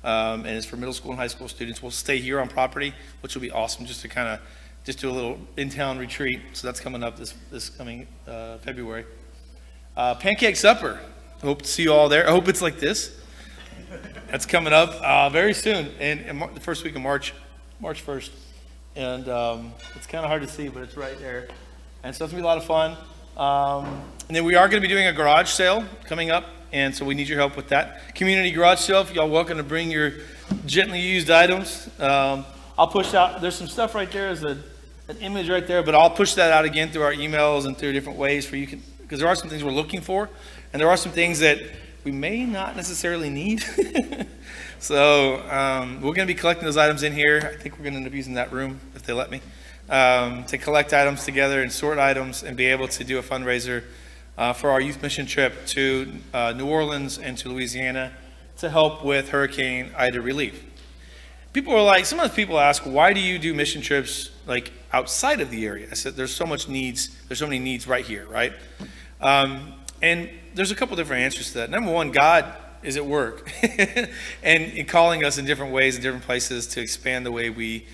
And it's for middle school and high school students. We'll stay here on property, which will be awesome just to kind of just do a little in-town retreat. So that's coming up this coming February. Pancake Supper. Hope to see you all there. I hope it's like this. That's coming up very soon, in the first week of March 1st. And it's kind of hard to see, but it's right there. And so it's going to be a lot of fun. And then we are going to be doing a garage sale coming up. And so we need your help with that. Community garage sale, y'all welcome to bring your gently used items. I'll push out, there's some stuff right there, there's an image right there, but I'll push that out again through our emails and through different ways for you, because there are some things we're looking for, and there are some things that we may not necessarily need. So we're going to be collecting those items in here. I think we're going to end up using that room, if they let me, to collect items together and sort items and be able to do a fundraiser for our youth mission trip to New Orleans and to Louisiana to help with Hurricane Ida relief. People are like, sometimes people ask, why do you do mission trips like outside of the area? I said, there's so many needs right here, right? And there's a couple different answers to that. Number one, God is at work and calling us in different ways in different places to expand the way we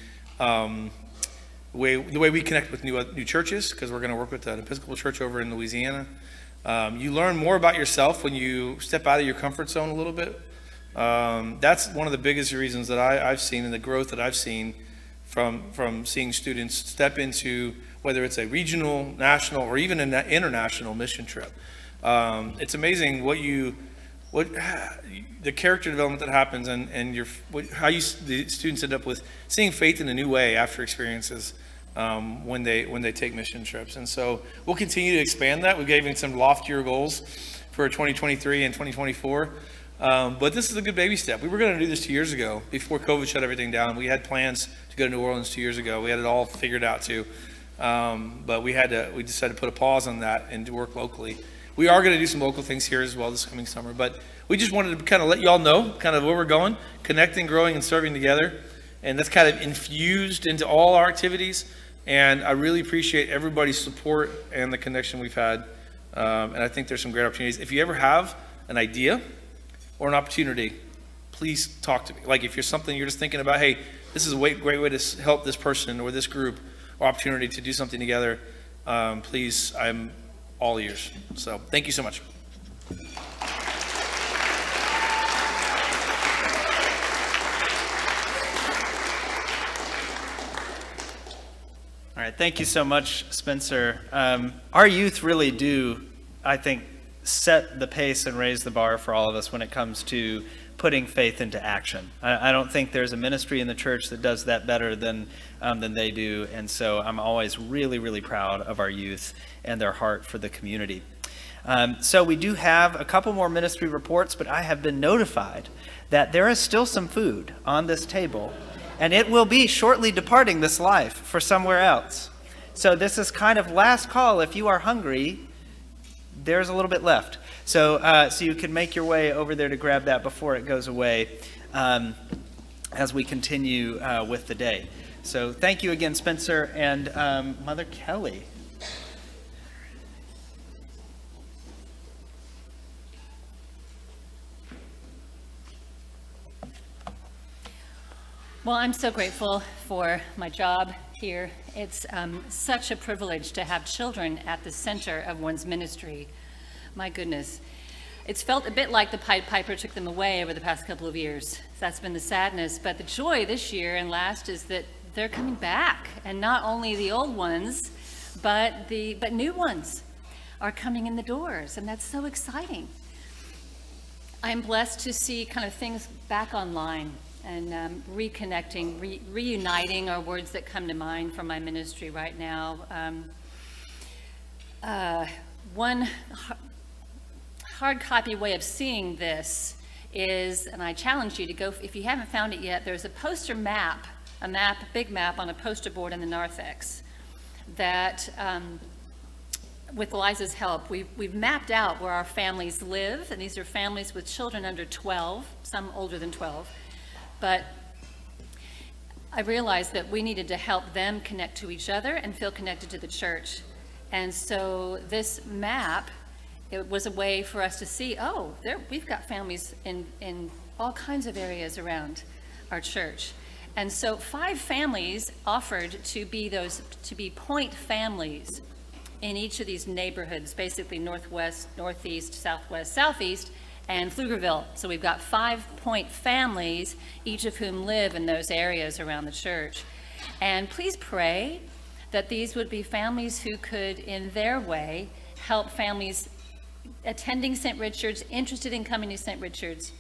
connect with new churches, because we're going to work with an Episcopal church over in Louisiana. You learn more about yourself when you step out of your comfort zone a little bit. That's one of the biggest reasons that I've seen, and the growth that I've seen from seeing students step into, whether it's a regional, national, or even an international mission trip. It's amazing what the character development that happens, and how the students end up with seeing faith in a new way after experiences when they take mission trips. And so we'll continue to expand that. We're giving some loftier goals for 2023 and 2024. But this is a good baby step. We were going to do this 2 years ago before COVID shut everything down. We had plans to go to New Orleans 2 years ago. We had it all figured out too. But we decided to put a pause on that and to work locally. We are going to do some local things here as well this coming summer. But we just wanted to kind of let y'all know kind of where we're going, connecting, growing, and serving together. And that's kind of infused into all our activities. And I really appreciate everybody's support and the connection we've had. And I think there's some great opportunities. If you ever have an idea or an opportunity, please talk to me. Like if you're something you're just thinking about, hey, this is a great way to help this person or this group, or opportunity to do something together, please, I'm all ears. So thank you so much. All right, thank you so much, Spencer. Our youth really do, I think, set the pace and raise the bar for all of us when it comes to putting faith into action. I don't think there's a ministry in the church that does that better than they do, and so I'm always really, really proud of our youth and their heart for the community. So we do have a couple more ministry reports, but I have been notified that there is still some food on this table, and it will be shortly departing this life for somewhere else. So this is kind of last call. If you are hungry, there's a little bit left. So you can make your way over there to grab that before it goes away as we continue with the day. So thank you again, Spencer, and Mother Kelly. Well, I'm so grateful for my job here. It's such a privilege to have children at the center of one's ministry. My goodness. It's felt a bit like the Pied Piper took them away over the past couple of years. That's been the sadness. But the joy this year and last is that they're coming back. And not only the old ones, but new ones are coming in the doors. And that's so exciting. I'm blessed to see kind of things back online and reconnecting, reuniting are words that come to mind from my ministry right now. One hard copy way of seeing this is, and I challenge you to go, if you haven't found it yet, there's a poster map, a big map on a poster board in the narthex that, with Liza's help, we've mapped out where our families live, and these are families with children under 12, some older than 12. But I realized that we needed to help them connect to each other and feel connected to the church. And so this map, it was a way for us to see, we've got families in all kinds of areas around our church. And so 5 families offered to be point families in each of these neighborhoods, basically northwest, northeast, southwest, southeast, and Pflugerville. So we've got 5 point families, each of whom live in those areas around the church. And please pray that these would be families who could, in their way, help families attending St. Richard's, interested in coming to St. Richard's,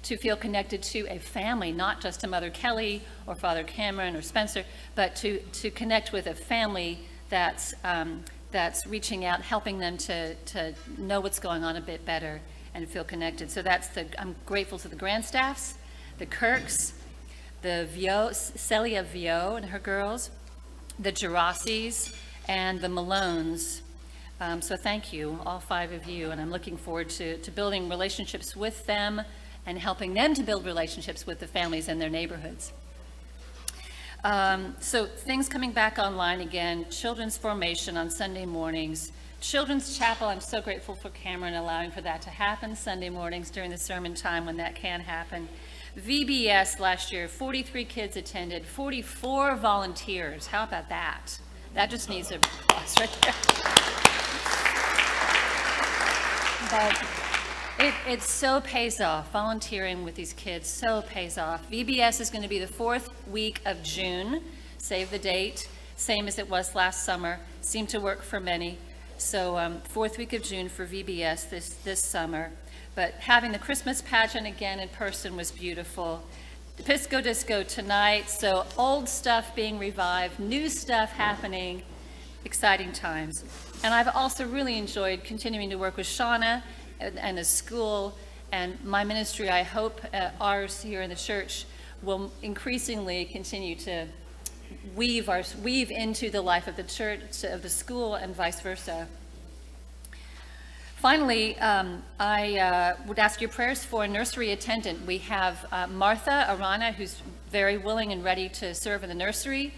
to feel connected to a family, not just to Mother Kelly or Father Cameron or Spencer, but to connect with a family that's reaching out, helping them to know what's going on a bit better and feel connected. So I'm grateful to the grand staffs, the Kirks, the Celia Vio and her girls, the Gerasi's, and the Malones. So thank you, all 5 of you, and I'm looking forward to building relationships with them and helping them to build relationships with the families in their neighborhoods. So things coming back online again, children's formation on Sunday mornings, Children's Chapel. I'm so grateful for Cameron allowing for that to happen Sunday mornings during the sermon time when that can happen. VBS last year, 43 kids attended, 44 volunteers. How about that? That just needs a applause right there. But it so pays off. Volunteering with these kids so pays off. VBS is going to be the 4th week of June. Save the date. Same as it was last summer. Seemed to work for many. So 4th week of June for VBS this summer. But having the Christmas pageant again in person was beautiful. Pisco Disco tonight. So old stuff being revived, new stuff happening, exciting times. And I've also really enjoyed continuing to work with Shauna and the school and my ministry. I hope ours here in the church will increasingly continue to weave into the life of the church, of the school, and vice versa. Finally, I would ask your prayers for a nursery attendant. We have Martha Arana, who's very willing and ready to serve in the nursery.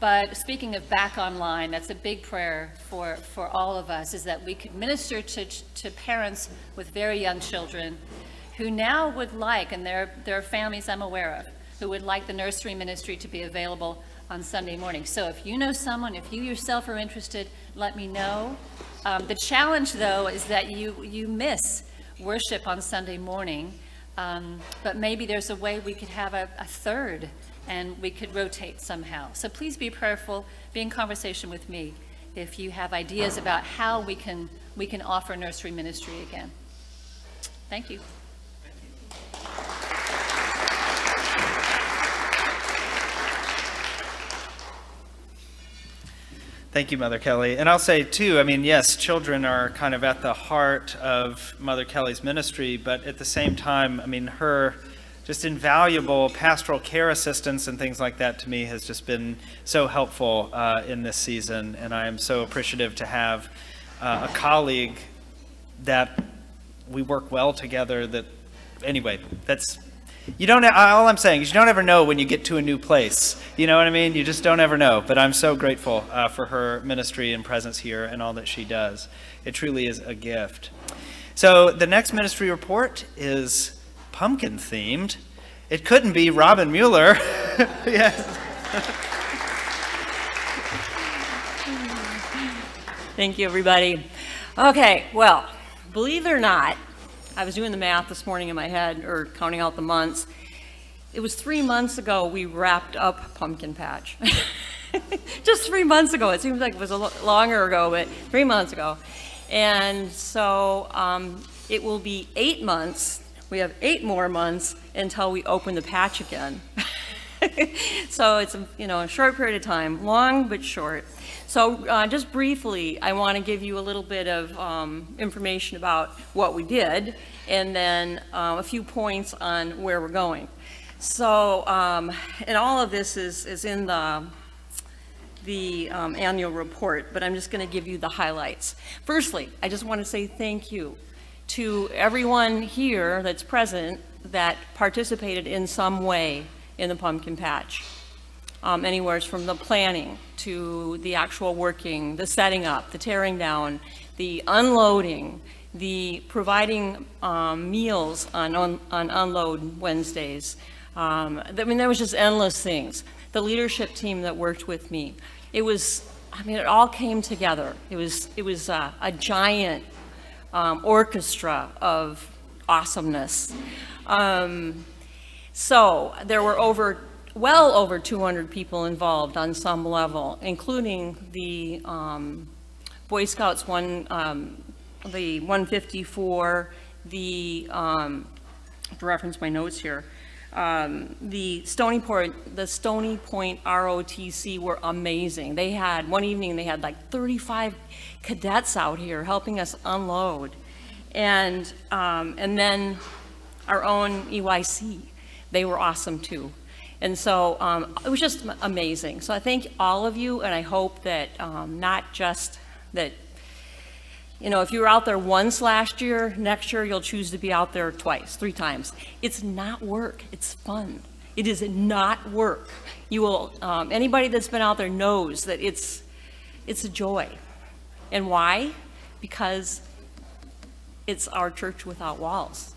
But speaking of back online, that's a big prayer for all of us, is that we could minister to parents with very young children who now would like, and there are families I'm aware of, who would like the nursery ministry to be available on Sunday morning. So if you know someone, if you yourself are interested, let me know. The challenge, though, is that you miss worship on Sunday morning, but maybe there's a way we could have a third, and we could rotate somehow. So please be prayerful, be in conversation with me if you have ideas about how we can offer nursery ministry again. Thank you. Thank you, Mother Kelly. And I'll say, too, I mean, yes, children are kind of at the heart of Mother Kelly's ministry, but at the same time, I mean, her just invaluable pastoral care assistance and things like that to me has just been so helpful in this season. And I am so appreciative to have a colleague that we work well together. That, anyway, that's, you don't, all I'm saying is you don't ever know when you get to a new place. You know what I mean? You just don't ever know. But I'm so grateful for her ministry and presence here and all that she does. It truly is a gift. So the next ministry report is pumpkin themed. It couldn't be Robin Mueller. Yes. Thank you, everybody. Okay, well, believe it or not, I was doing the math this morning in my head, or counting out the months. It was 3 months ago we wrapped up Pumpkin Patch. Just 3 months ago. It seems like it was longer ago, but 3 months ago. And so it will be 8 months. We have 8 more months until we open the patch again. So it's a short period of time, long but short. So just briefly, I want to give you a little bit of information about what we did, and then a few points on where we're going. So, and all of this is in the annual report, but I'm just going to give you the highlights. Firstly, I just want to say thank you to everyone here that's present that participated in some way in the Pumpkin Patch. Anywhere from the planning to the actual working, the setting up, the tearing down, the unloading, the providing meals on unload Wednesdays. There was just endless things. The leadership team that worked with me. It all came together. It was a giant orchestra of awesomeness. So there were well over 200 people involved on some level, including the Boy Scouts the 154, to reference my notes here, the Stony Point ROTC were amazing. One evening they had like 35 cadets out here helping us unload. And then our own EYC, they were awesome too. And so it was just amazing. So I thank all of you, and I hope that not just that, if you were out there once last year, next year you'll choose to be out there twice, 3 times. It's not work, it's fun. It is not work. You will, anybody that's been out there knows that it's a joy. And why? Because it's our church without walls.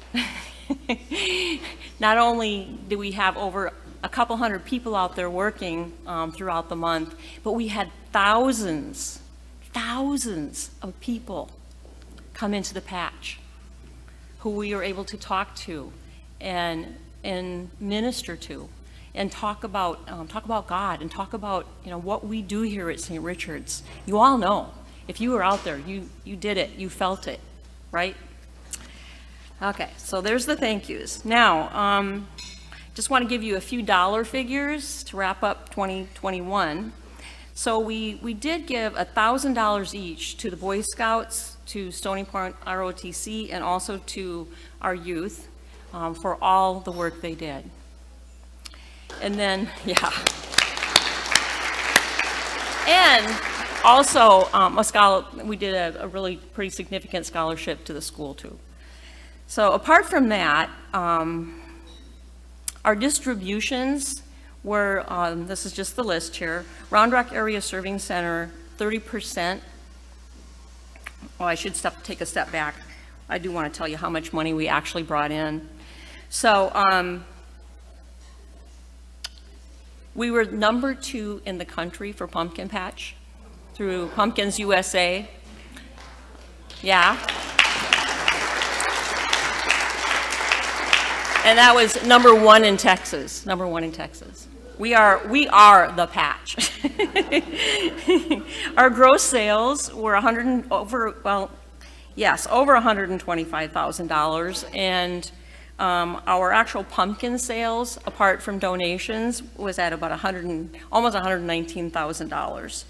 Not only do we have over a couple hundred people out there working throughout the month, but we had thousands of people come into the patch who we were able to talk to and minister to and talk about God and talk about what we do here at St. Richard's. You all know, if you were out there, you did it, you felt it, right? Okay, so there's the thank yous. Now, just want to give you a few dollar figures to wrap up 2021. So we did give $1,000 each to the Boy Scouts, to Stony Point ROTC, and also to our youth for all the work they did. And then, yeah. And also, we did a really pretty significant scholarship to the school too. So apart from that, our distributions were, this is just the list here, Round Rock Area Serving Center, 30%. Well, I should take a step back. I do want to tell you how much money we actually brought in. So we were number 2 in the country for Pumpkin Patch through Pumpkins USA. Yeah. And that was number 1 in Texas. Number 1 in Texas. We are the patch. Our gross sales were over $125,000, and our actual pumpkin sales, apart from donations, was at about almost $119,000.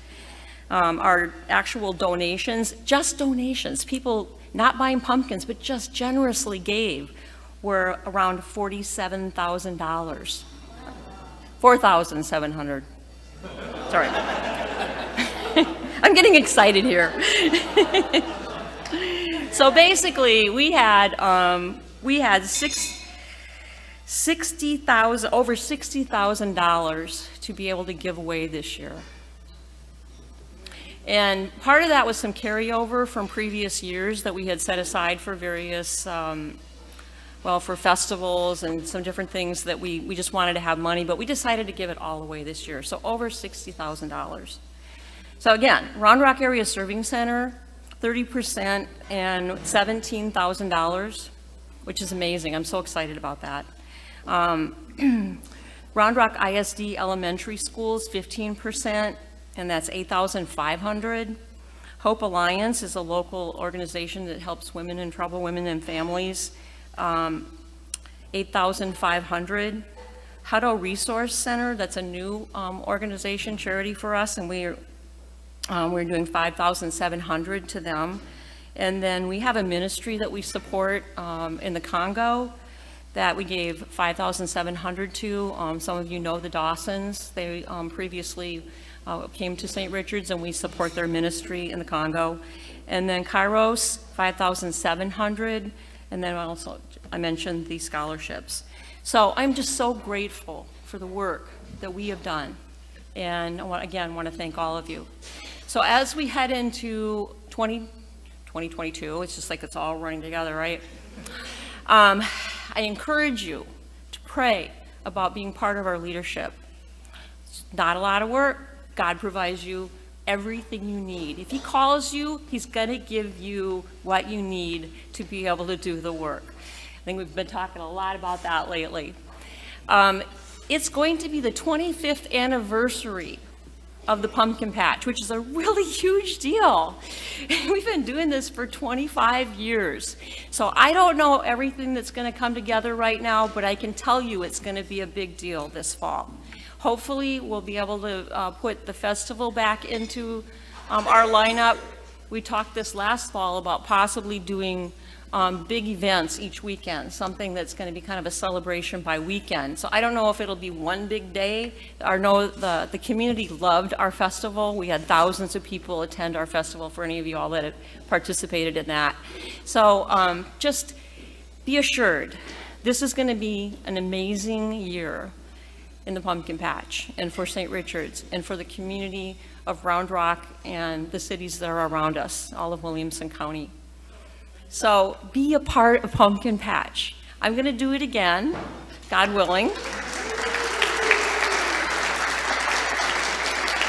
Our actual donations, just donations, people not buying pumpkins, but just generously gave, were around $47,000. 4,700. Sorry. I'm getting excited here. So basically, we had over $60,000 to be able to give away this year. And part of that was some carryover from previous years that we had set aside for various well, for festivals and some different things that we just wanted to have money, but we decided to give it all away this year, so over $60,000. So again, Round Rock Area Serving Center, 30% and $17,000, which is amazing. I'm so excited about that. Round Rock ISD Elementary Schools, 15%, and that's $8,500. Hope Alliance is a local organization that helps women in trouble, women and families, $8,500. Hutto Resource Center, that's a new organization, charity for us, and we're doing $5,700 to them. And then we have a ministry that we support in the Congo that we gave $5,700 to. Some of you know the Dawsons. They previously came to St. Richard's, and we support their ministry in the Congo. And then Kairos, $5,700. And then also, I mentioned the scholarships. So I'm just so grateful for the work that we have done. And I want to thank all of you. So as we head into 2022, it's just like it's all running together, right? I encourage you to pray about being part of our leadership. It's not a lot of work. God provides you everything you need. If he calls you, he's going to give you what you need to be able to do the work. I think we've been talking a lot about that lately. It's going to be the 25th anniversary of the pumpkin patch, which is a really huge deal. We've been doing this for 25 years. So I don't know everything that's going to come together right now, but I can tell you it's going to be a big deal this fall. Hopefully, we'll be able to put the festival back into our lineup. We talked this last fall about possibly doing big events each weekend, something that's going to be kind of a celebration by weekend. So I don't know if it'll be one big day. I know the community loved our festival. We had thousands of people attend our festival, for any of you all that have participated in that. So just be assured, this is going to be an amazing year in the pumpkin patch, and for St. Richard's, and for the community of Round Rock and the cities that are around us, all of Williamson County. So be a part of Pumpkin Patch. I'm going to do it again, God willing.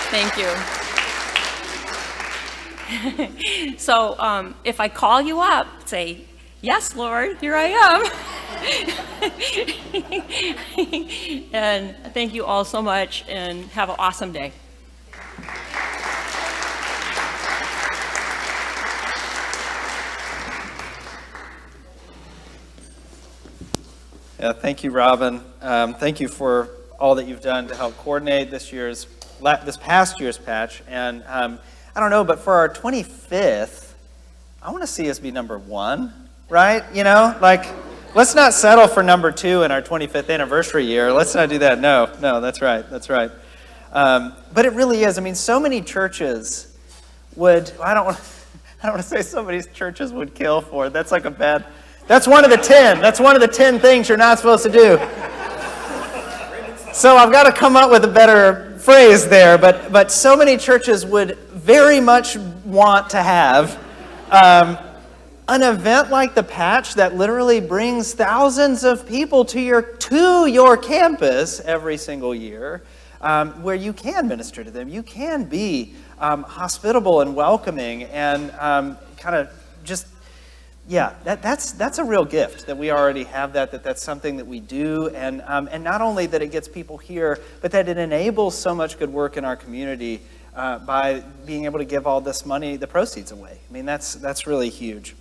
Thank you. So if I call you up, say, yes, Lord, here I am. And thank you all so much, and have an awesome day. Yeah, thank you, Robin. Thank you for all that you've done to help coordinate this past year's patch. And I don't know, but for our 25th, I want to see us be number 1, right? You know, like, let's not settle for number 2 in our 25th anniversary year. Let's not do that. No, that's right. But it really is. I mean, so many churches would, I don't want to say so many churches would kill for it. That's like that's one of the 10. That's one of the 10 things you're not supposed to do. So I've got to come up with a better phrase there. But so many churches would very much want to have an event like the Patch that literally brings thousands of people to your campus every single year, where you can minister to them. You can be hospitable and welcoming, and kind of just, yeah, that's a real gift that we already have that's something that we do, and not only that it gets people here, but that it enables so much good work in our community by being able to give all this money, the proceeds away. I mean, that's really huge.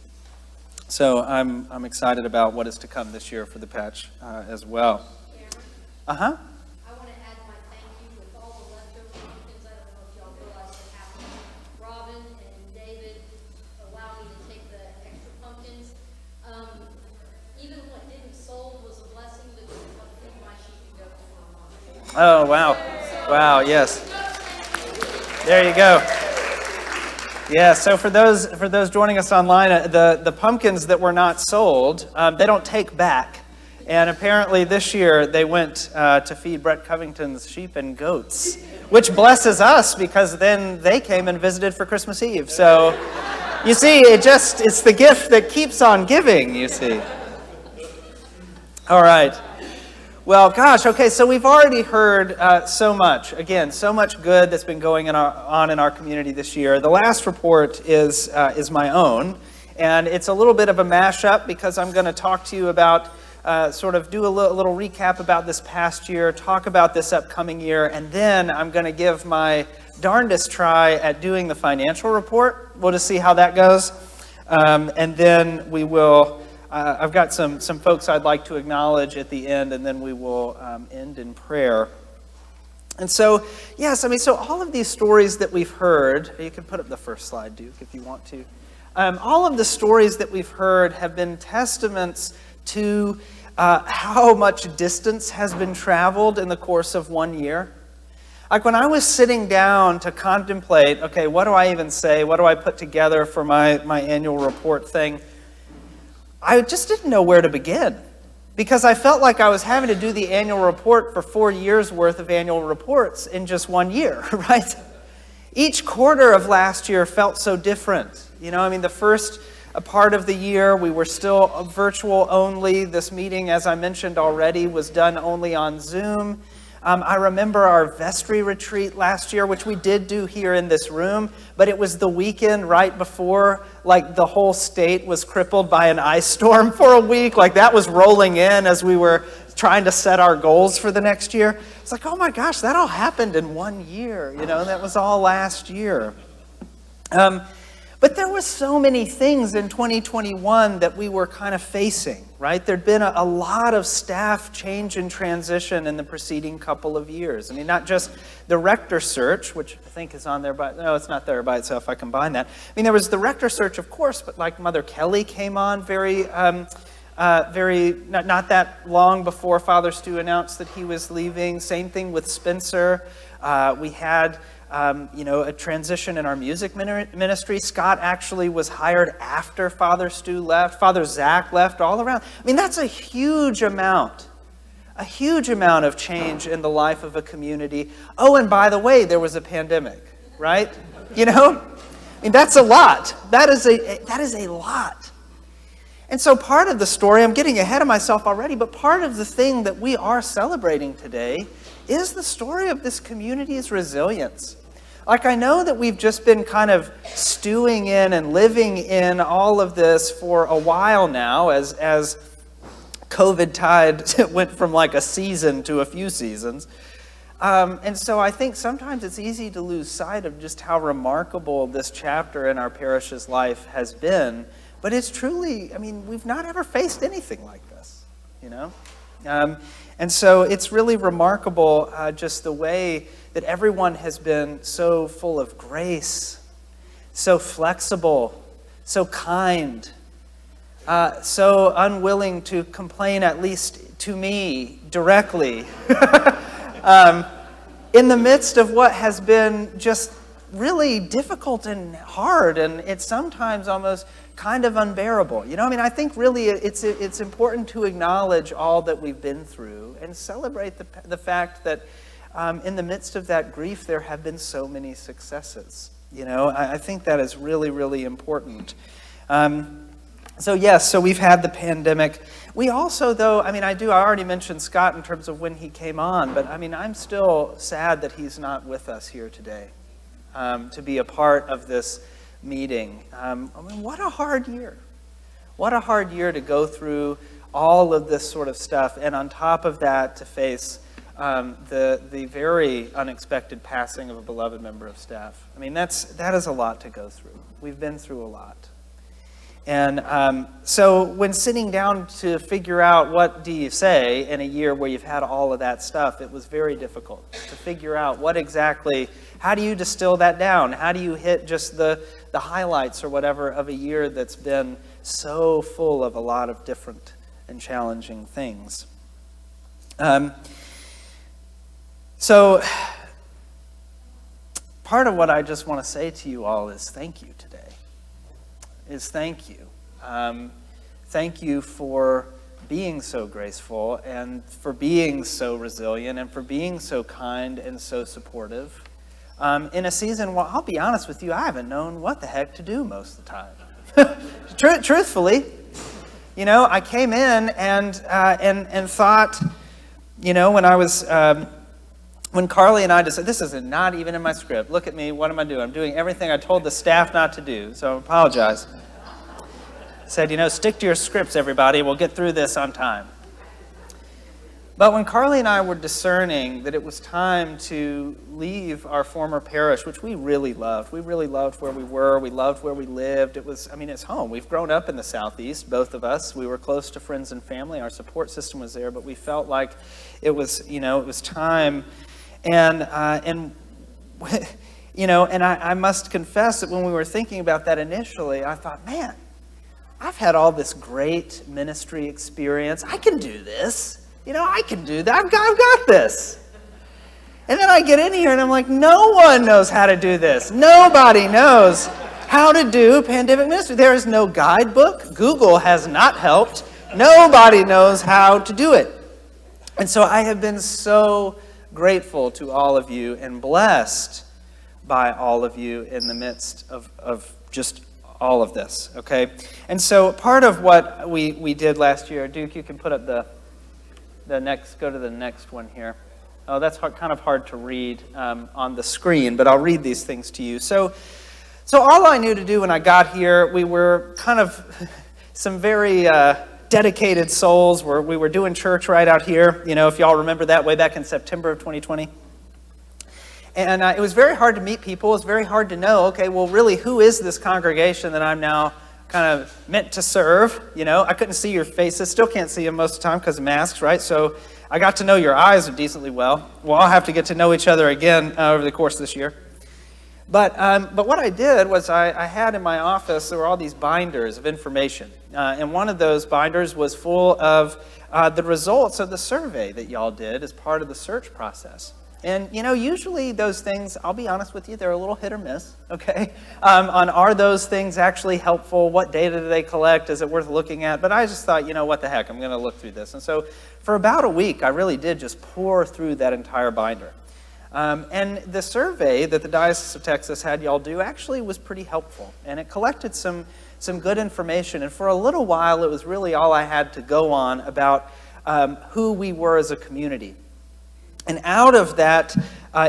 So I'm excited about what is to come this year for the Patch as well. Uh-huh. I want to add my thank you with all the leftover pumpkins. I don't know if y'all realize what happened. Robin and David allowed me to take the extra pumpkins. Even what didn't sold was a blessing because it helped feed my sheep and goats for a month. Oh, wow. Wow, yes. There you go. Yeah, so for those joining us online, the pumpkins that were not sold, they don't take back. And apparently this year they went to feed Brett Covington's sheep and goats, which blesses us because then they came and visited for Christmas Eve. So you see, it's the gift that keeps on giving, you see. All right. Well, gosh, okay, so we've already heard so much. Again, so much good that's been going on in our community this year. The last report is my own, and it's a little bit of a mashup because I'm going to talk to you about, sort of do a little recap about this past year, talk about this upcoming year, and then I'm going to give my darndest try at doing the financial report. We'll just see how that goes. And then we will... I've got some folks I'd like to acknowledge at the end, and then we will end in prayer. And so, yes, so all of these stories that we've heard, you can put up the first slide, Duke, if you want to. All of the stories that we've heard have been testaments to how much distance has been traveled in the course of 1 year. Like when I was sitting down to contemplate, okay, what do I even say? What do I put together for my annual report thing? I just didn't know where to begin because I felt like I was having to do the annual report for 4 years worth of annual reports in just 1 year, right? Each quarter of last year felt so different. The first part of the year, we were still virtual only. This meeting, as I mentioned already, was done only on Zoom. I remember our Vestry retreat last year, which we did do here in this room, but it was the weekend right before, the whole state was crippled by an ice storm for a week. That was rolling in as we were trying to set our goals for the next year. It's like, oh my gosh, that all happened in 1 year. That was all last year. But there were so many things in 2021 that we were kind of facing, right? There'd been a lot of staff change and transition in the preceding couple of years. Not just the rector search, which I think is on there, but no, it's not there by itself. I combine that. There was the rector search, of course, but Mother Kelly came on very not that long before Father Stu announced that he was leaving. Same thing with Spencer. We had a transition in our music ministry. Scott actually was hired after Father Stu left. Father Zach left, all around. That's a huge amount of change in the life of a community. Oh, and by the way, there was a pandemic, right? That's a lot. That is a lot. And so part of the story, I'm getting ahead of myself already, but part of the thing that we are celebrating today is the story of this community's resilience. I know that we've just been kind of stewing in and living in all of this for a while now as COVID tide went from a season to a few seasons. And so I think sometimes it's easy to lose sight of just how remarkable this chapter in our parish's life has been. But it's truly, we've not ever faced anything like this, And so it's really remarkable just the way that everyone has been so full of grace, so flexible, so kind, so unwilling to complain, at least to me, directly, in the midst of what has been just really difficult and hard, and it's sometimes almost kind of unbearable. I think really it's important to acknowledge all that we've been through and celebrate the fact that in the midst of that grief, there have been so many successes. I think that is really, really important. So we've had the pandemic. We also, though, I already mentioned Scott in terms of when he came on, but I'm still sad that he's not with us here today to be a part of this meeting. What a hard year. What a hard year to go through all of this sort of stuff, and on top of that, to face the very unexpected passing of a beloved member of staff. That is a lot to go through. We've been through a lot. And so when sitting down to figure out what do you say in a year where you've had all of that stuff, it was very difficult to figure out how do you distill that down? How do you hit just the highlights or whatever of a year that's been so full of a lot of different and challenging things? So part of what I just want to say to you all is thank you today. Thank you. Thank you for being so graceful and for being so resilient and for being so kind and so supportive. In a season, well, I'll be honest with you, I haven't known what the heck to do most of the time. Truthfully, I came in and thought, when I was, when Carly and I decided, this is not even in my script. Look at me, what am I doing? I'm doing everything I told the staff not to do, so I apologize. Said, stick to your scripts, everybody. We'll get through this on time. But when Carly and I were discerning that it was time to leave our former parish, which we really loved where we were, we loved where we lived. It's home. We've grown up in the Southeast, both of us. We were close to friends and family. Our support system was there, but we felt like it was time. And I must confess that when we were thinking about that initially, I thought, man, I've had all this great ministry experience. I can do this. I can do that. I've got this. And then I get in here and I'm like, no one knows how to do this. Nobody knows how to do pandemic ministry. There is no guidebook. Google has not helped. Nobody knows how to do it. And so I have been so grateful to all of you and blessed by all of you in the midst of just all of this, okay? And so part of what we did last year, Duke, you can put up the next, go to the next one here. Oh, that's kind of hard to read on the screen, but I'll read these things to you. So all I knew to do when I got here, we were kind of some very dedicated souls. We were doing church right out here, if y'all remember that way back in September of 2020. And it was very hard to meet people. It was very hard to know, okay, well, really, who is this congregation that I'm now kind of meant to serve? I couldn't see your faces. Still can't see them most of the time because of masks, right? So I got to know your eyes decently well. We'll all have to get to know each other again over the course of this year. But what I did was I had in my office, there were all these binders of information. And one of those binders was full of the results of the survey that y'all did as part of the search process. And, usually those things, I'll be honest with you, they're a little hit or miss, okay? On are those things actually helpful? What data do they collect? Is it worth looking at? But I just thought, what the heck, I'm going to look through this. And so for about a week, I really did just pour through that entire binder. And the survey that the Diocese of Texas had y'all do actually was pretty helpful. And it collected some good information. And for a little while, it was really all I had to go on about who we were as a community. And out of that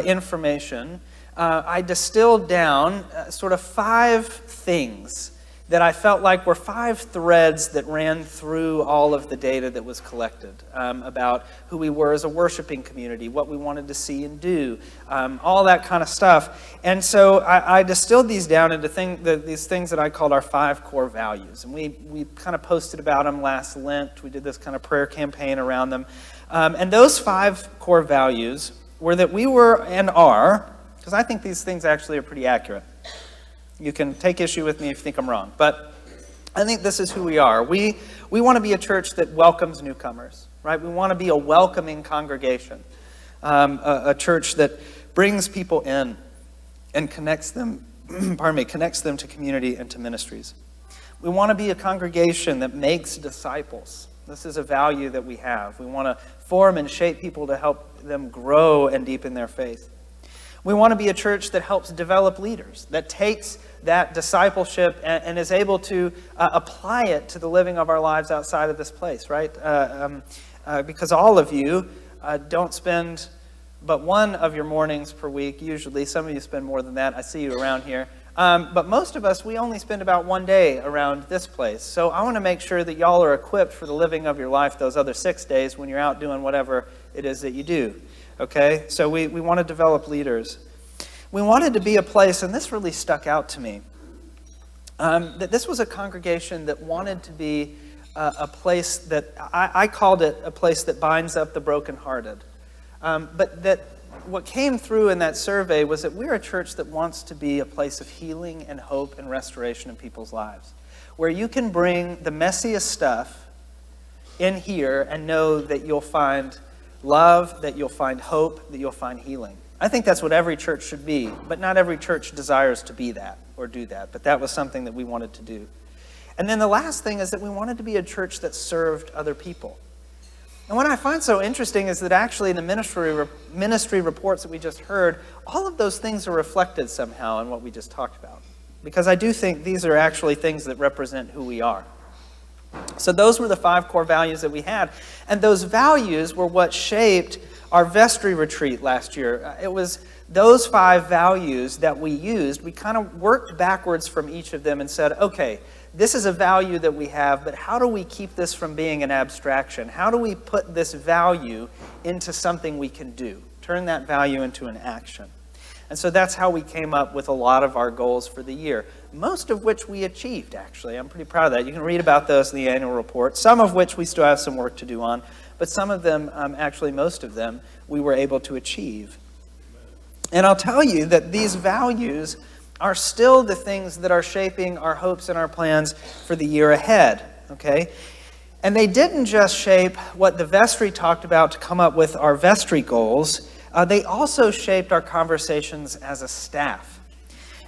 information, I distilled down sort of 5 things that I felt like were 5 threads that ran through all of the data that was collected about who we were as a worshiping community, what we wanted to see and do, all that kind of stuff. And so I distilled these down into these things that I called our 5 core values. And we kind of posted about them last Lent. We did this kind of prayer campaign around them. And those 5 core values were that we were and are, because I think these things actually are pretty accurate. You can take issue with me if you think I'm wrong, but I think this is who we are. We want to be a church that welcomes newcomers, right? We want to be a welcoming congregation, a church that brings people in and connects them, connects them to community and to ministries. We want to be a congregation that makes disciples. This is a value that we have. We want to form and shape people to help them grow and deepen their faith. We want to be a church that helps develop leaders, that takes that discipleship and is able to apply it to the living of our lives outside of this place, right? Because all of you don't spend but one of your mornings per week, usually. Some of you spend more than that. I see you around here. But most of us, we only spend about one day around this place. So I want to make sure that y'all are equipped for the living of your life those other 6 days when you're out doing whatever it is that you do. Okay? So we want to develop leaders. We wanted to be a place, and this really stuck out to me, that this was a congregation that wanted to be a place that, I called it a place that binds up the brokenhearted. But that what came through in that survey was that we're a church that wants to be a place of healing and hope and restoration in people's lives, where you can bring the messiest stuff in here and know that you'll find love, that you'll find hope, that you'll find healing. I think that's what every church should be, but not every church desires to be that or do that. But that was something that we wanted to do. And then the last thing is that we wanted to be a church that served other people. And what I find so interesting is that actually in the ministry reports that we just heard, all of those things are reflected somehow in what we just talked about. Because I do think these are actually things that represent who we are. So those were the 5 core values that we had. And those values were what shaped our vestry retreat last year. It was those 5 values that we used. We kind of worked backwards from each of them and said, okay, this is a value that we have, but how do we keep this from being an abstraction? How do we put this value into something we can do? Turn that value into an action. And so that's how we came up with a lot of our goals for the year, most of which we achieved, actually. I'm pretty proud of that. You can read about those in the annual report, some of which we still have some work to do on, but some of them, actually most of them, we were able to achieve. And I'll tell you that these values are still the things that are shaping our hopes and our plans for the year ahead, okay? And they didn't just shape what the vestry talked about to come up with our vestry goals. They also shaped our conversations as a staff.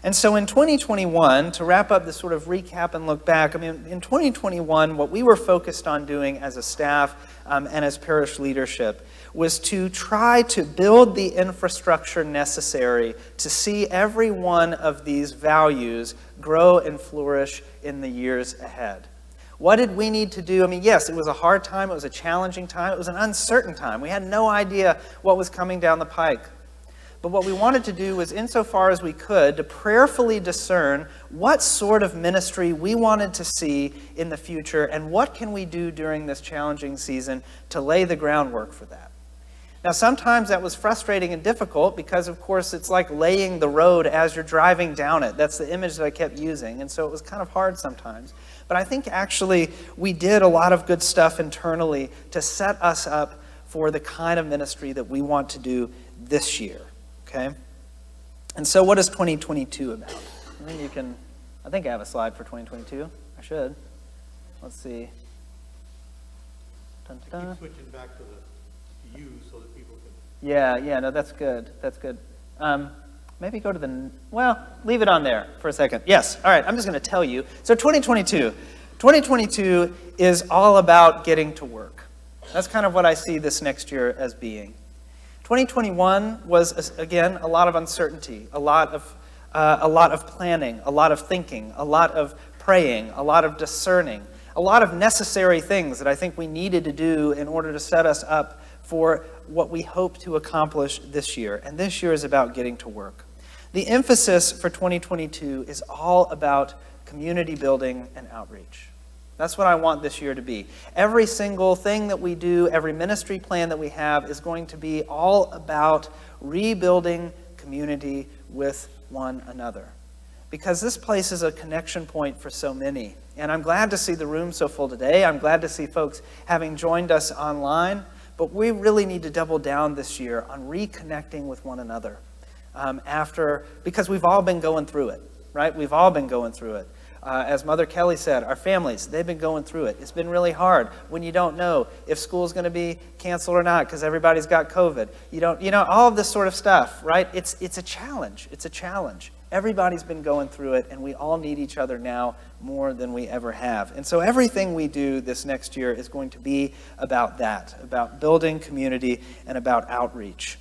And so in 2021, to wrap up this sort of recap and look back, I mean, in 2021, what we were focused on doing as a staff and as parish leadership was to try to build the infrastructure necessary to see every one of these values grow and flourish in the years ahead. What did we need to do? I mean, yes, it was a hard time, it was a challenging time, it was an uncertain time. We had no idea what was coming down the pike. But what we wanted to do was, insofar as we could, to prayerfully discern what sort of ministry we wanted to see in the future and what can we do during this challenging season to lay the groundwork for that. Now, sometimes that was frustrating and difficult because, of course, it's like laying the road as you're driving down it. That's the image that I kept using, and so it was kind of hard sometimes. But I think actually we did a lot of good stuff internally to set us up for the kind of ministry that we want to do this year, okay? And so what is 2022 about? I think I have a slide for 2022. I should. Let's see. Dun, dun, dun. Keep switching back to the you so that people can... Yeah, no, that's good. That's good. Maybe go to the, well, leave it on there for a second. Yes, all right, I'm just going to tell you. So 2022 is all about getting to work. That's kind of what I see this next year as being. 2021 was, again, a lot of uncertainty, a lot of planning, a lot of thinking, a lot of praying, a lot of discerning, a lot of necessary things that I think we needed to do in order to set us up for what we hope to accomplish this year. And this year is about getting to work. The emphasis for 2022 is all about community building and outreach. That's what I want this year to be. Every single thing that we do, every ministry plan that we have is going to be all about rebuilding community with one another. Because this place is a connection point for so many. And I'm glad to see the room so full today. I'm glad to see folks having joined us online. But we really need to double down this year on reconnecting with one another. Because we've all been going through it, right? We've all been going through it. As Mother Kelly said, our families, they've been going through it. It's been really hard when you don't know if school's going to be canceled or not because everybody's got COVID. All of this sort of stuff, right? It's a challenge. It's a challenge. Everybody's been going through it, and we all need each other now more than we ever have. And so everything we do this next year is going to be about that, about building community and about outreach.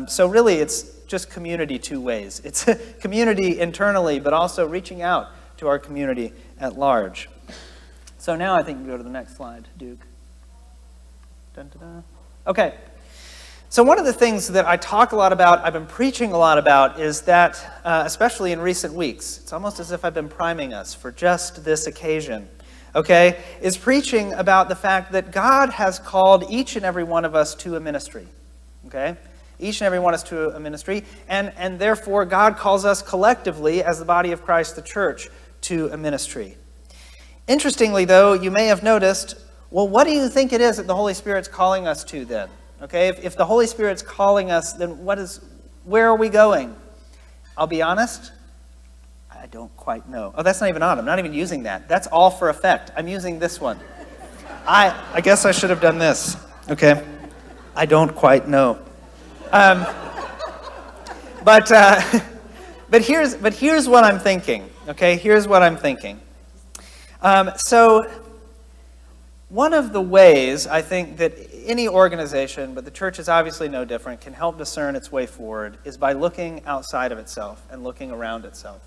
So really, it's just community 2 ways. It's community internally, but also reaching out to our community at large. So now I think we go to the next slide, Duke. Dun, dun, dun. Okay. So one of the things that I talk a lot about, I've been preaching a lot about, is that, especially in recent weeks, it's almost as if I've been priming us for just this occasion, okay, is preaching about the fact that God has called each and every one of us to a ministry, okay? Each and every one of us to a ministry, and therefore God calls us collectively, as the body of Christ, the church, to a ministry. Interestingly, though, you may have noticed, well, what do you think it is that the Holy Spirit's calling us to then? Okay, if the Holy Spirit's calling us, then where are we going? I'll be honest, I don't quite know. Oh, that's not even on. I'm not even using that. That's all for effect. I'm using this one. I guess I should have done this. Okay, I don't quite know. But here's what I'm thinking. Okay, here's what I'm thinking. So one of the ways I think that any organization, but the church is obviously no different, can help discern its way forward is by looking outside of itself and looking around itself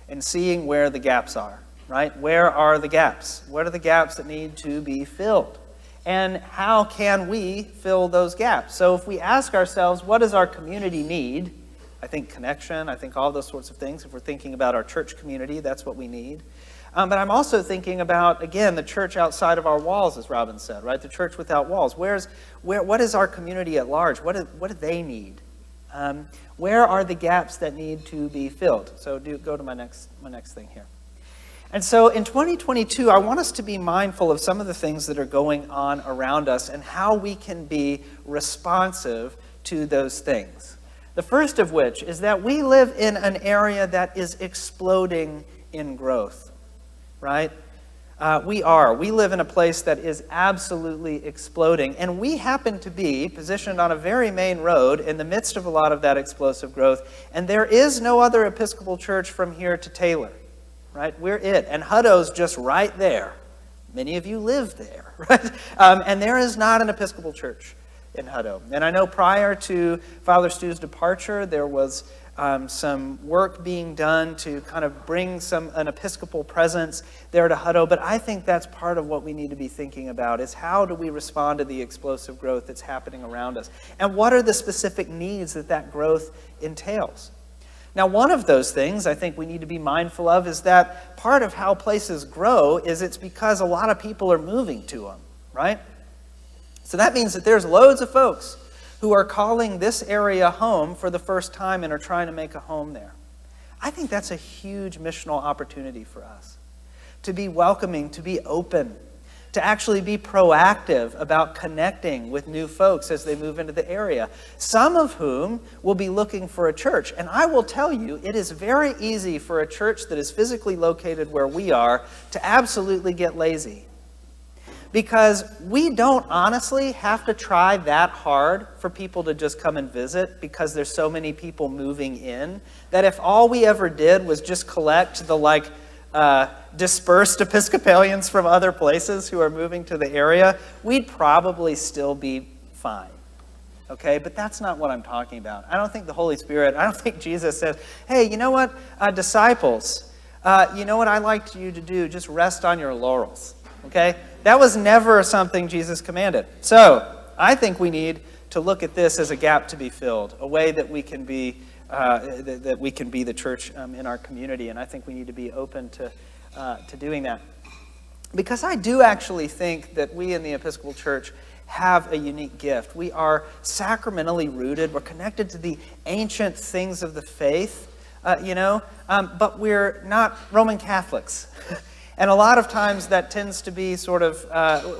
and seeing where the gaps are, right? Where are the gaps? What are the gaps that need to be filled? And how can we fill those gaps? So if we ask ourselves, what does our community need? I think connection, I think all those sorts of things. If we're thinking about our church community, that's what we need. But I'm also thinking about, again, the church outside of our walls, as Robin said, right? The church without walls. What is our community at large? What do they need? Where are the gaps that need to be filled? So go to my next thing here. And so in 2022, I want us to be mindful of some of the things that are going on around us and how we can be responsive to those things. The first of which is that we live in an area that is exploding in growth, right? We live in a place that is absolutely exploding, and we happen to be positioned on a very main road in the midst of a lot of that explosive growth, and there is no other Episcopal church from here to Taylor, right? We're it, and Hutto's just right there. Many of you live there, right? And there is not an Episcopal church in Hutto. And I know prior to Father Stu's departure, there was some work being done to kind of bring an Episcopal presence there to Hutto, but I think that's part of what we need to be thinking about is how do we respond to the explosive growth that's happening around us? And what are the specific needs that growth entails? Now, one of those things I think we need to be mindful of is that part of how places grow is it's because a lot of people are moving to them, right? So that means that there's loads of folks who are calling this area home for the first time and are trying to make a home there. I think that's a huge missional opportunity for us. To be welcoming, to be open, to actually be proactive about connecting with new folks as they move into the area, some of whom will be looking for a church. And I will tell you, it is very easy for a church that is physically located where we are to absolutely get lazy. Because we don't honestly have to try that hard for people to just come and visit because there's so many people moving in, that if all we ever did was just collect the dispersed Episcopalians from other places who are moving to the area, we'd probably still be fine. Okay, but that's not what I'm talking about. I don't think the Holy Spirit, I don't think Jesus says, hey, you know what, disciples, you know what I'd like you to do? Just rest on your laurels, okay? That was never something Jesus commanded. So I think we need to look at this as a gap to be filled, a way that we can be the church in our community, and I think we need to be open to doing that. Because I do actually think that we in the Episcopal Church have a unique gift. We are sacramentally rooted. We're connected to the ancient things of the faith, but we're not Roman Catholics. And a lot of times that tends to be sort of,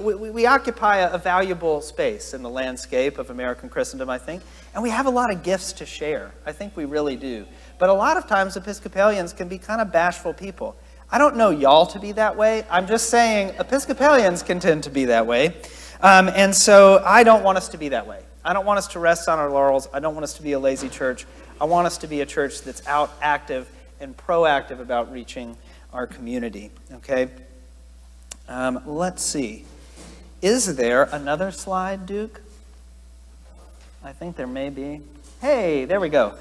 we occupy a valuable space in the landscape of American Christendom, I think. And we have a lot of gifts to share. I think we really do. But a lot of times Episcopalians can be kind of bashful people. I don't know y'all to be that way. I'm just saying Episcopalians can tend to be that way. And so I don't want us to be that way. I don't want us to rest on our laurels. I don't want us to be a lazy church. I want us to be a church that's out active and proactive about reaching our community, okay? Let's see. Is there another slide, Duke? I think there may be. Hey, there we go.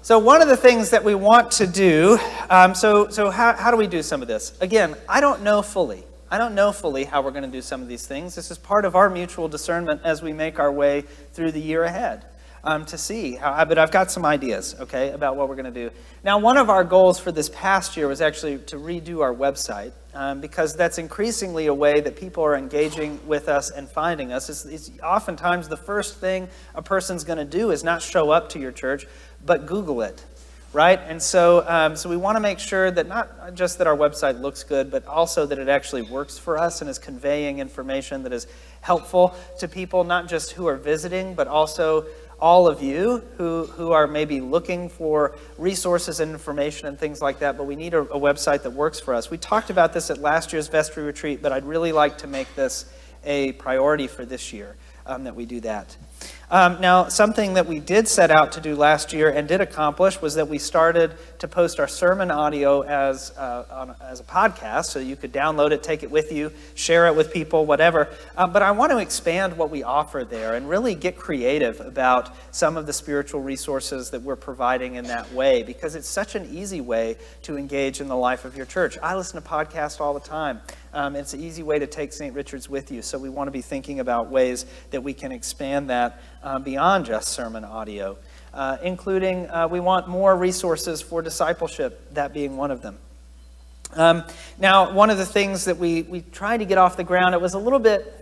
So one of the things that we want to do, so how do we do some of this? Again, I don't know fully how we're going to do some of these things. This is part of our mutual discernment as we make our way through the year ahead. To see how, but I've got some ideas, okay, about what we're going to do. Now, one of our goals for this past year was actually to redo our website, because that's increasingly a way that people are engaging with us and finding us. It's oftentimes the first thing a person's going to do is not show up to your church, but Google it, right? And so, so we want to make sure that not just that our website looks good, but also that it actually works for us and is conveying information that is helpful to people, not just who are visiting, but also all of you who are maybe looking for resources and information and things like that, but we need a website that works for us. We talked about this at last year's Vestry retreat, but I'd really like to make this a priority for this year, that we do that. Now, something that we did set out to do last year and did accomplish was that we started to post our sermon audio as a podcast, so you could download it, take it with you, share it with people, whatever. But I want to expand what we offer there and really get creative about some of the spiritual resources that we're providing in that way, because it's such an easy way to engage in the life of your church. I listen to podcasts all the time. It's an easy way to take St. Richard's with you, so we want to be thinking about ways that we can expand that beyond just sermon audio, including we want more resources for discipleship, that being one of them. Now, one of the things that we tried to get off the ground, it was a little bit,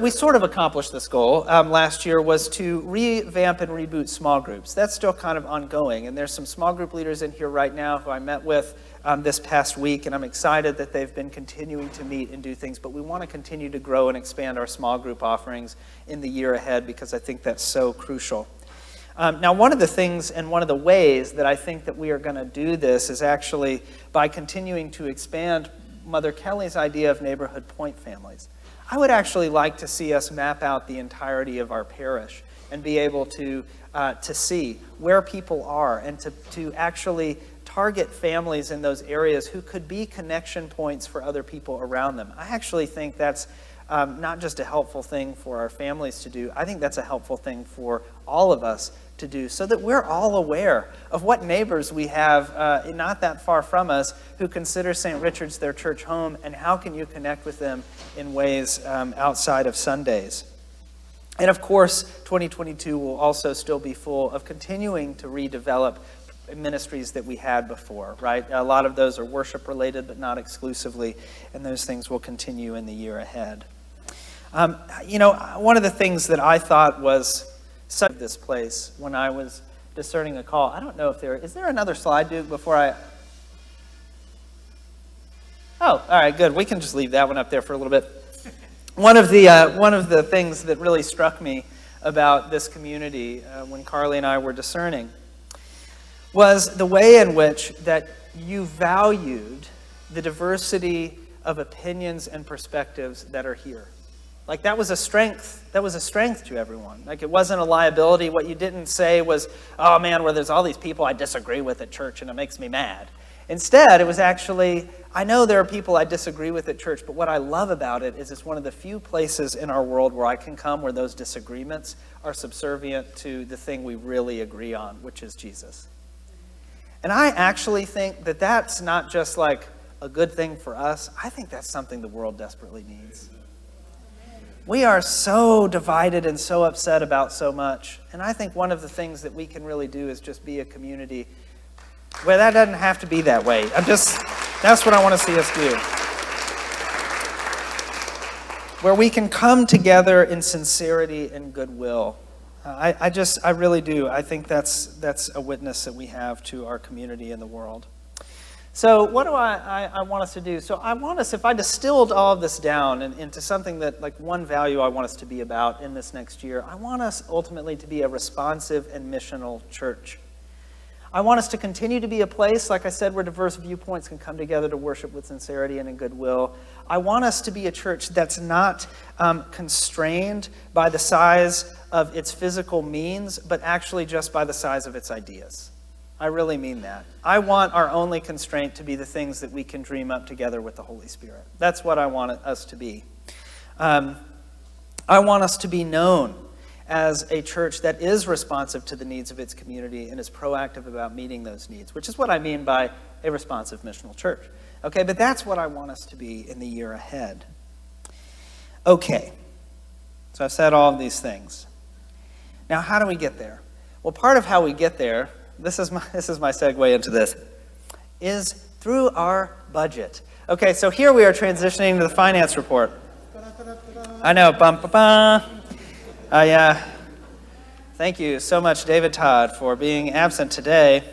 we sort of accomplished this goal last year, was to revamp and reboot small groups. That's still kind of ongoing, and there's some small group leaders in here right now who I met with this past week, and I'm excited that they've been continuing to meet and do things, but we want to continue to grow and expand our small group offerings in the year ahead, because I think that's so crucial. Now, one of the things and one of the ways that I think that we are going to do this is actually by continuing to expand Mother Kelly's idea of neighborhood point families. I would actually like to see us map out the entirety of our parish and be able to see where people are and to actually target families in those areas who could be connection points for other people around them. I actually think that's not just a helpful thing for our families to do. I think that's a helpful thing for all of us to do, so that we're all aware of what neighbors we have not that far from us who consider St. Richard's their church home, and how can you connect with them in ways outside of Sundays. And of course, 2022 will also still be full of continuing to redevelop ministries that we had before, right? A lot of those are worship related, but not exclusively, and those things will continue in the year ahead. One of the things that I thought was such this place when I was discerning a call, I don't know if is there another slide, Duke, before I... Oh, all right, good. We can just leave that one up there for a little bit. One of the things that really struck me about this community when Carly and I were discerning was the way in which that you valued the diversity of opinions and perspectives that are here. Like, that was a strength. That was a strength to everyone. Like, it wasn't a liability. What you didn't say was, oh man, there's all these people I disagree with at church and it makes me mad. Instead, it was actually, I know there are people I disagree with at church, but what I love about it is it's one of the few places in our world where I can come where those disagreements are subservient to the thing we really agree on, which is Jesus. And I actually think that that's not just like a good thing for us. I think that's something the world desperately needs. We are so divided and so upset about so much. And I think one of the things that we can really do is just be a community where that doesn't have to be that way. That's what I want to see us do. Where we can come together in sincerity and goodwill. I really do. I think that's a witness that we have to our community in the world. So what do I want us to do? So I want us, if I distilled all of this down into something that, like, one value I want us to be about in this next year, I want us ultimately to be a responsive and missional church. I want us to continue to be a place, like I said, where diverse viewpoints can come together to worship with sincerity and in goodwill. I want us to be a church that's not constrained by the size of its physical means, but actually just by the size of its ideas. I really mean that. I want our only constraint to be the things that we can dream up together with the Holy Spirit. That's what I want us to be. I want us to be known as a church that is responsive to the needs of its community and is proactive about meeting those needs, which is what I mean by a responsive missional church. Okay, but that's what I want us to be in the year ahead. Okay, so I've said all of these things. Now, how do we get there? Well, part of how we get there, this is my segue into this, is through our budget. Okay, so here we are transitioning to the finance report. I know, thank you so much, David Todd, for being absent today.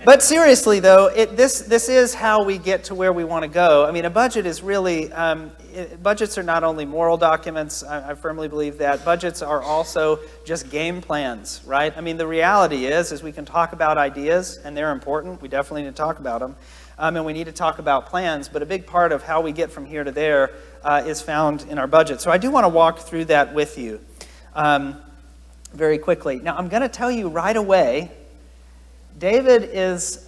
But seriously, though, this is how we get to where we want to go. I mean, a budget is really, budgets are not only moral documents, I firmly believe that. Budgets are also just game plans, right? I mean, the reality is we can talk about ideas, and they're important. We definitely need to talk about them. And we need to talk about plans, but a big part of how we get from here to there is found in our budget. So I do want to walk through that with you. very quickly. Now, I'm going to tell you right away, David is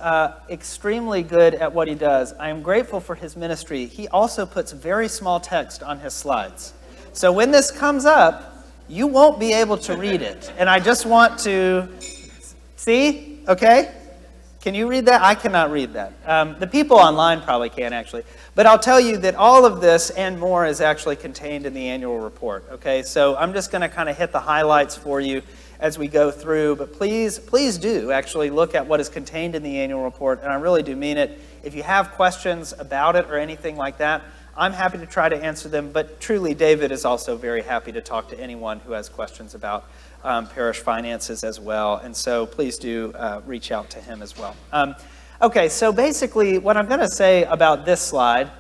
extremely good at what he does. I am grateful for his ministry. He also puts very small text on his slides. So when this comes up, you won't be able to read it. And I just want to, see? Okay? Can you read that? I cannot read that. The people online probably can, actually. But I'll tell you that all of this and more is actually contained in the annual report. Okay? So I'm just going to kind of hit the highlights for you as we go through. But please do actually look at what is contained in the annual report. And I really do mean it. If you have questions about it or anything like that, I'm happy to try to answer them. But truly, David is also very happy to talk to anyone who has questions about parish finances as well. And so please do reach out to him as well. Okay, so basically what I'm going to say about this slide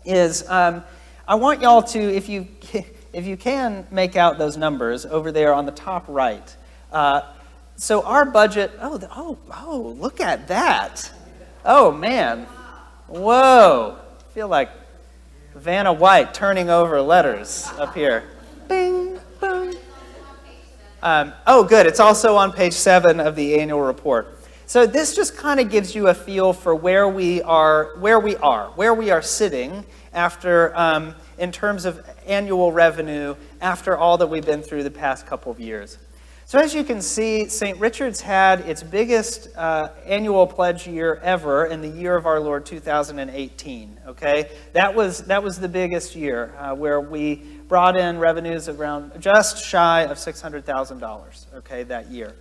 is I want y'all to, if you can make out those numbers over there on the top right. So our budget, oh, look at that. Oh, man. Whoa. I feel like Vanna White turning over letters up here. Bing, boom. Oh, good. It's also on page 7 of the annual report. So this just kind of gives you a feel for where we are sitting after, in terms of annual revenue after all that we've been through the past couple of years. So as you can see, St. Richard's had its biggest annual pledge year ever in the year of our Lord 2018. Okay, that was the biggest year where we brought in revenues around just shy of $600,000. Okay, that year.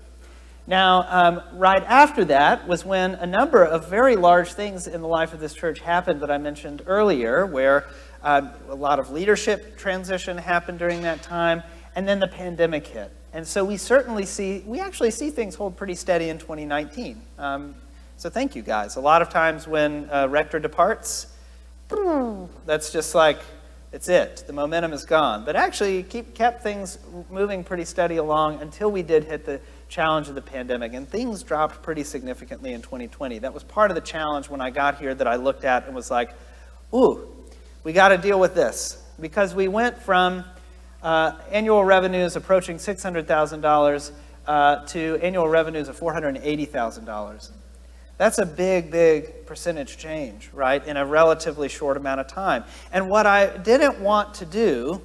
Now, right after that was when a number of very large things in the life of this church happened that I mentioned earlier, where a lot of leadership transition happened during that time, and then the pandemic hit. And so we actually see things hold pretty steady in 2019. So thank you guys. A lot of times when a rector departs, that's just like, it's it. The momentum is gone. But actually kept things moving pretty steady along until we did hit the challenge of the pandemic. And things dropped pretty significantly in 2020. That was part of the challenge when I got here that I looked at and was like, ooh, we got to deal with this. Because we went from annual revenues approaching $600,000 to annual revenues of $480,000. That's a big percentage change, right, in a relatively short amount of time. And what I didn't want to do,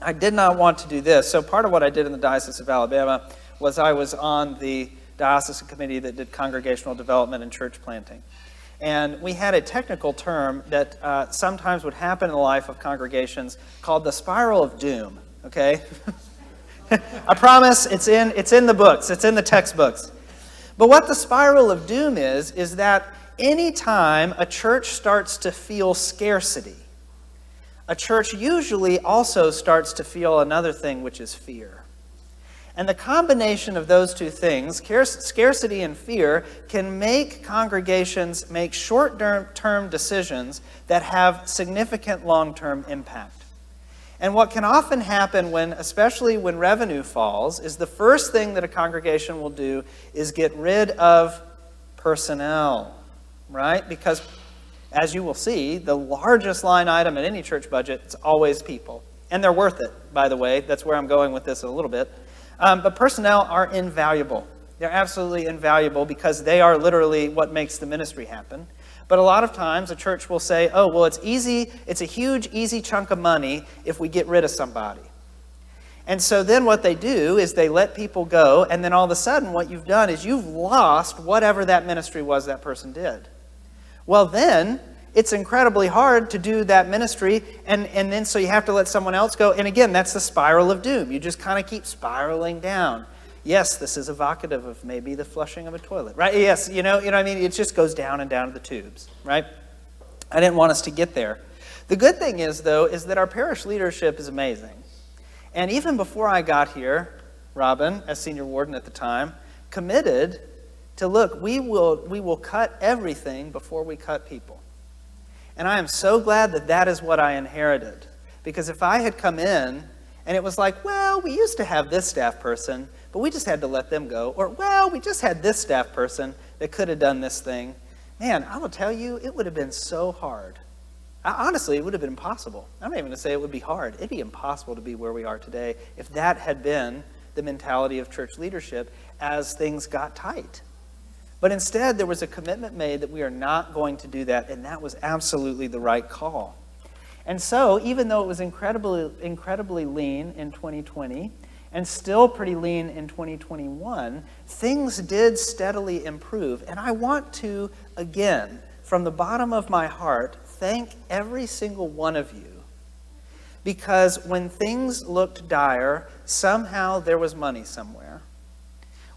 I did not want to do this. So part of what I did in the Diocese of Alabama was I was on the diocesan committee that did congregational development and church planting. And we had a technical term that sometimes would happen in the life of congregations called the spiral of doom, okay? I promise it's in the books, it's in the textbooks. But what the spiral of doom is that anytime a church starts to feel scarcity, a church usually also starts to feel another thing, which is fear. And the combination of those two things, scarcity and fear, can make congregations make short-term decisions that have significant long-term impact. And what can often happen especially when revenue falls, is the first thing that a congregation will do is get rid of personnel, right? Because, as you will see, the largest line item in any church budget is always people. And they're worth it, by the way. That's where I'm going with this a little bit. But personnel are invaluable. They're absolutely invaluable because they are literally what makes the ministry happen. But a lot of times a church will say, oh, well, it's easy. It's a huge, easy chunk of money if we get rid of somebody. And so then what they do is they let people go, and then all of a sudden what you've done is you've lost whatever that ministry was that person did. Well, then it's incredibly hard to do that ministry, and then so you have to let someone else go. And again, that's the spiral of doom. You just kind of keep spiraling down. Yes, this is evocative of maybe the flushing of a toilet, right? Yes, you know what I mean? It just goes down and down to the tubes, right? I didn't want us to get there. The good thing is, though, is that our parish leadership is amazing. And even before I got here, Robin, as senior warden at the time, committed to, look, we will cut everything before we cut people. And I am so glad that that is what I inherited. Because if I had come in and it was like, well, we used to have this staff person, but we just had to let them go. Or, well, we just had this staff person that could have done this thing. Man, I will tell you, it would have been so hard. Honestly, it would have been impossible. I'm not even going to say it would be hard. It'd be impossible to be where we are today if that had been the mentality of church leadership as things got tight. But instead, there was a commitment made that we are not going to do that, and that was absolutely the right call. And so, even though it was incredibly lean in 2020, and still pretty lean in 2021, things did steadily improve. And I want to, again, from the bottom of my heart, thank every single one of you. Because when things looked dire, somehow there was money somewhere.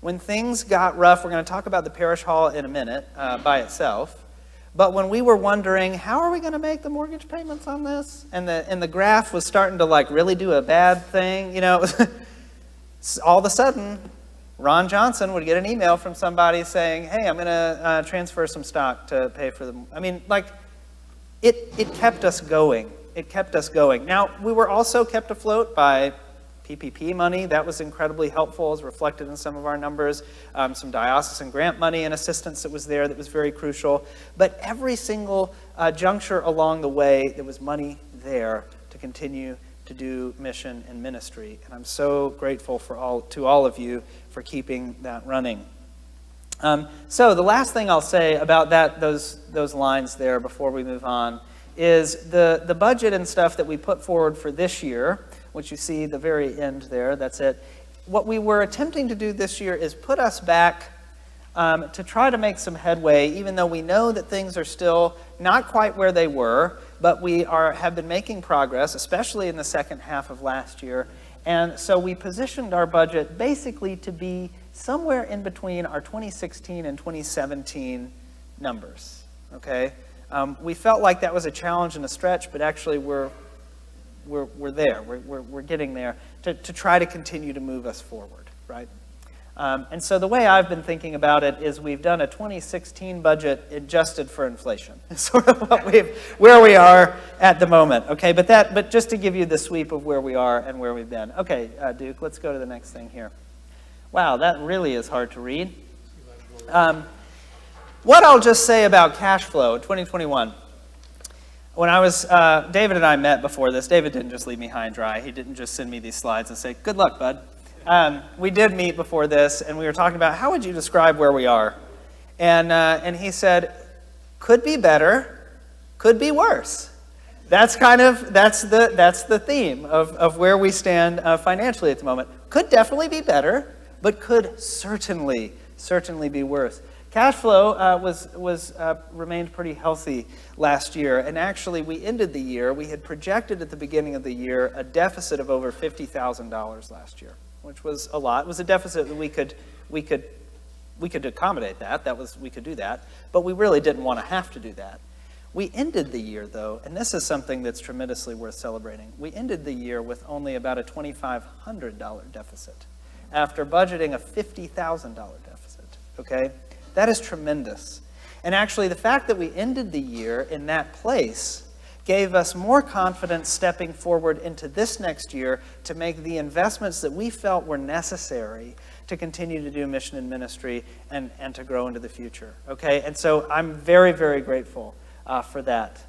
When things got rough, we're going to talk about the parish hall in a minute by itself. But when we were wondering, how are we going to make the mortgage payments on this? And the graph was starting to like really do a bad thing, you know. All of a sudden, Ron Johnson would get an email from somebody saying, hey, I'm going to transfer some stock to pay for them. I mean, like, it kept us going. It kept us going. Now, we were also kept afloat by PPP money. That was incredibly helpful, as reflected in some of our numbers. Some diocesan grant money and assistance that was there that was very crucial. But every single juncture along the way, there was money there to continue to do mission and ministry. And I'm so grateful to all of you for keeping that running. So the last thing I'll say about those lines there before we move on is the budget and stuff that we put forward for this year, which you see the very end there, that's it. What we were attempting to do this year is put us back to try to make some headway, even though we know that things are still not quite where they were, but we have been making progress, especially in the second half of last year. And so we positioned our budget basically to be somewhere in between our 2016 and 2017 numbers, okay? We felt like that was a challenge and a stretch, but actually we're there. We're getting there to try to continue to move us forward, right? And so the way I've been thinking about it is we've done a 2016 budget adjusted for inflation. It's sort of where we are at the moment, okay? But just to give you the sweep of where we are and where we've been. Okay, Duke, let's go to the next thing here. Wow, that really is hard to read. What I'll just say about cash flow in 2021. When I was, David and I met before this. David didn't just leave me high and dry. He didn't just send me these slides and say, good luck, bud. We did meet before this, and we were talking about how would you describe where we are? And he said, could be better, could be worse. That's the theme of where we stand financially at the moment. Could definitely be better, but could certainly be worse. Cash flow remained pretty healthy last year, and actually we ended the year, we had projected at the beginning of the year a deficit of over $50,000 last year, which was a lot. It was a deficit that we could accommodate that. We could do that, but we really didn't want to have to do that. We ended the year, though, and this is something that's tremendously worth celebrating. We ended the year with only about a $2,500 deficit after budgeting a $50,000 deficit, okay? That is tremendous. And actually, the fact that we ended the year in that place gave us more confidence stepping forward into this next year to make the investments that we felt were necessary to continue to do mission and ministry and to grow into the future, okay? And so I'm very, very grateful for that.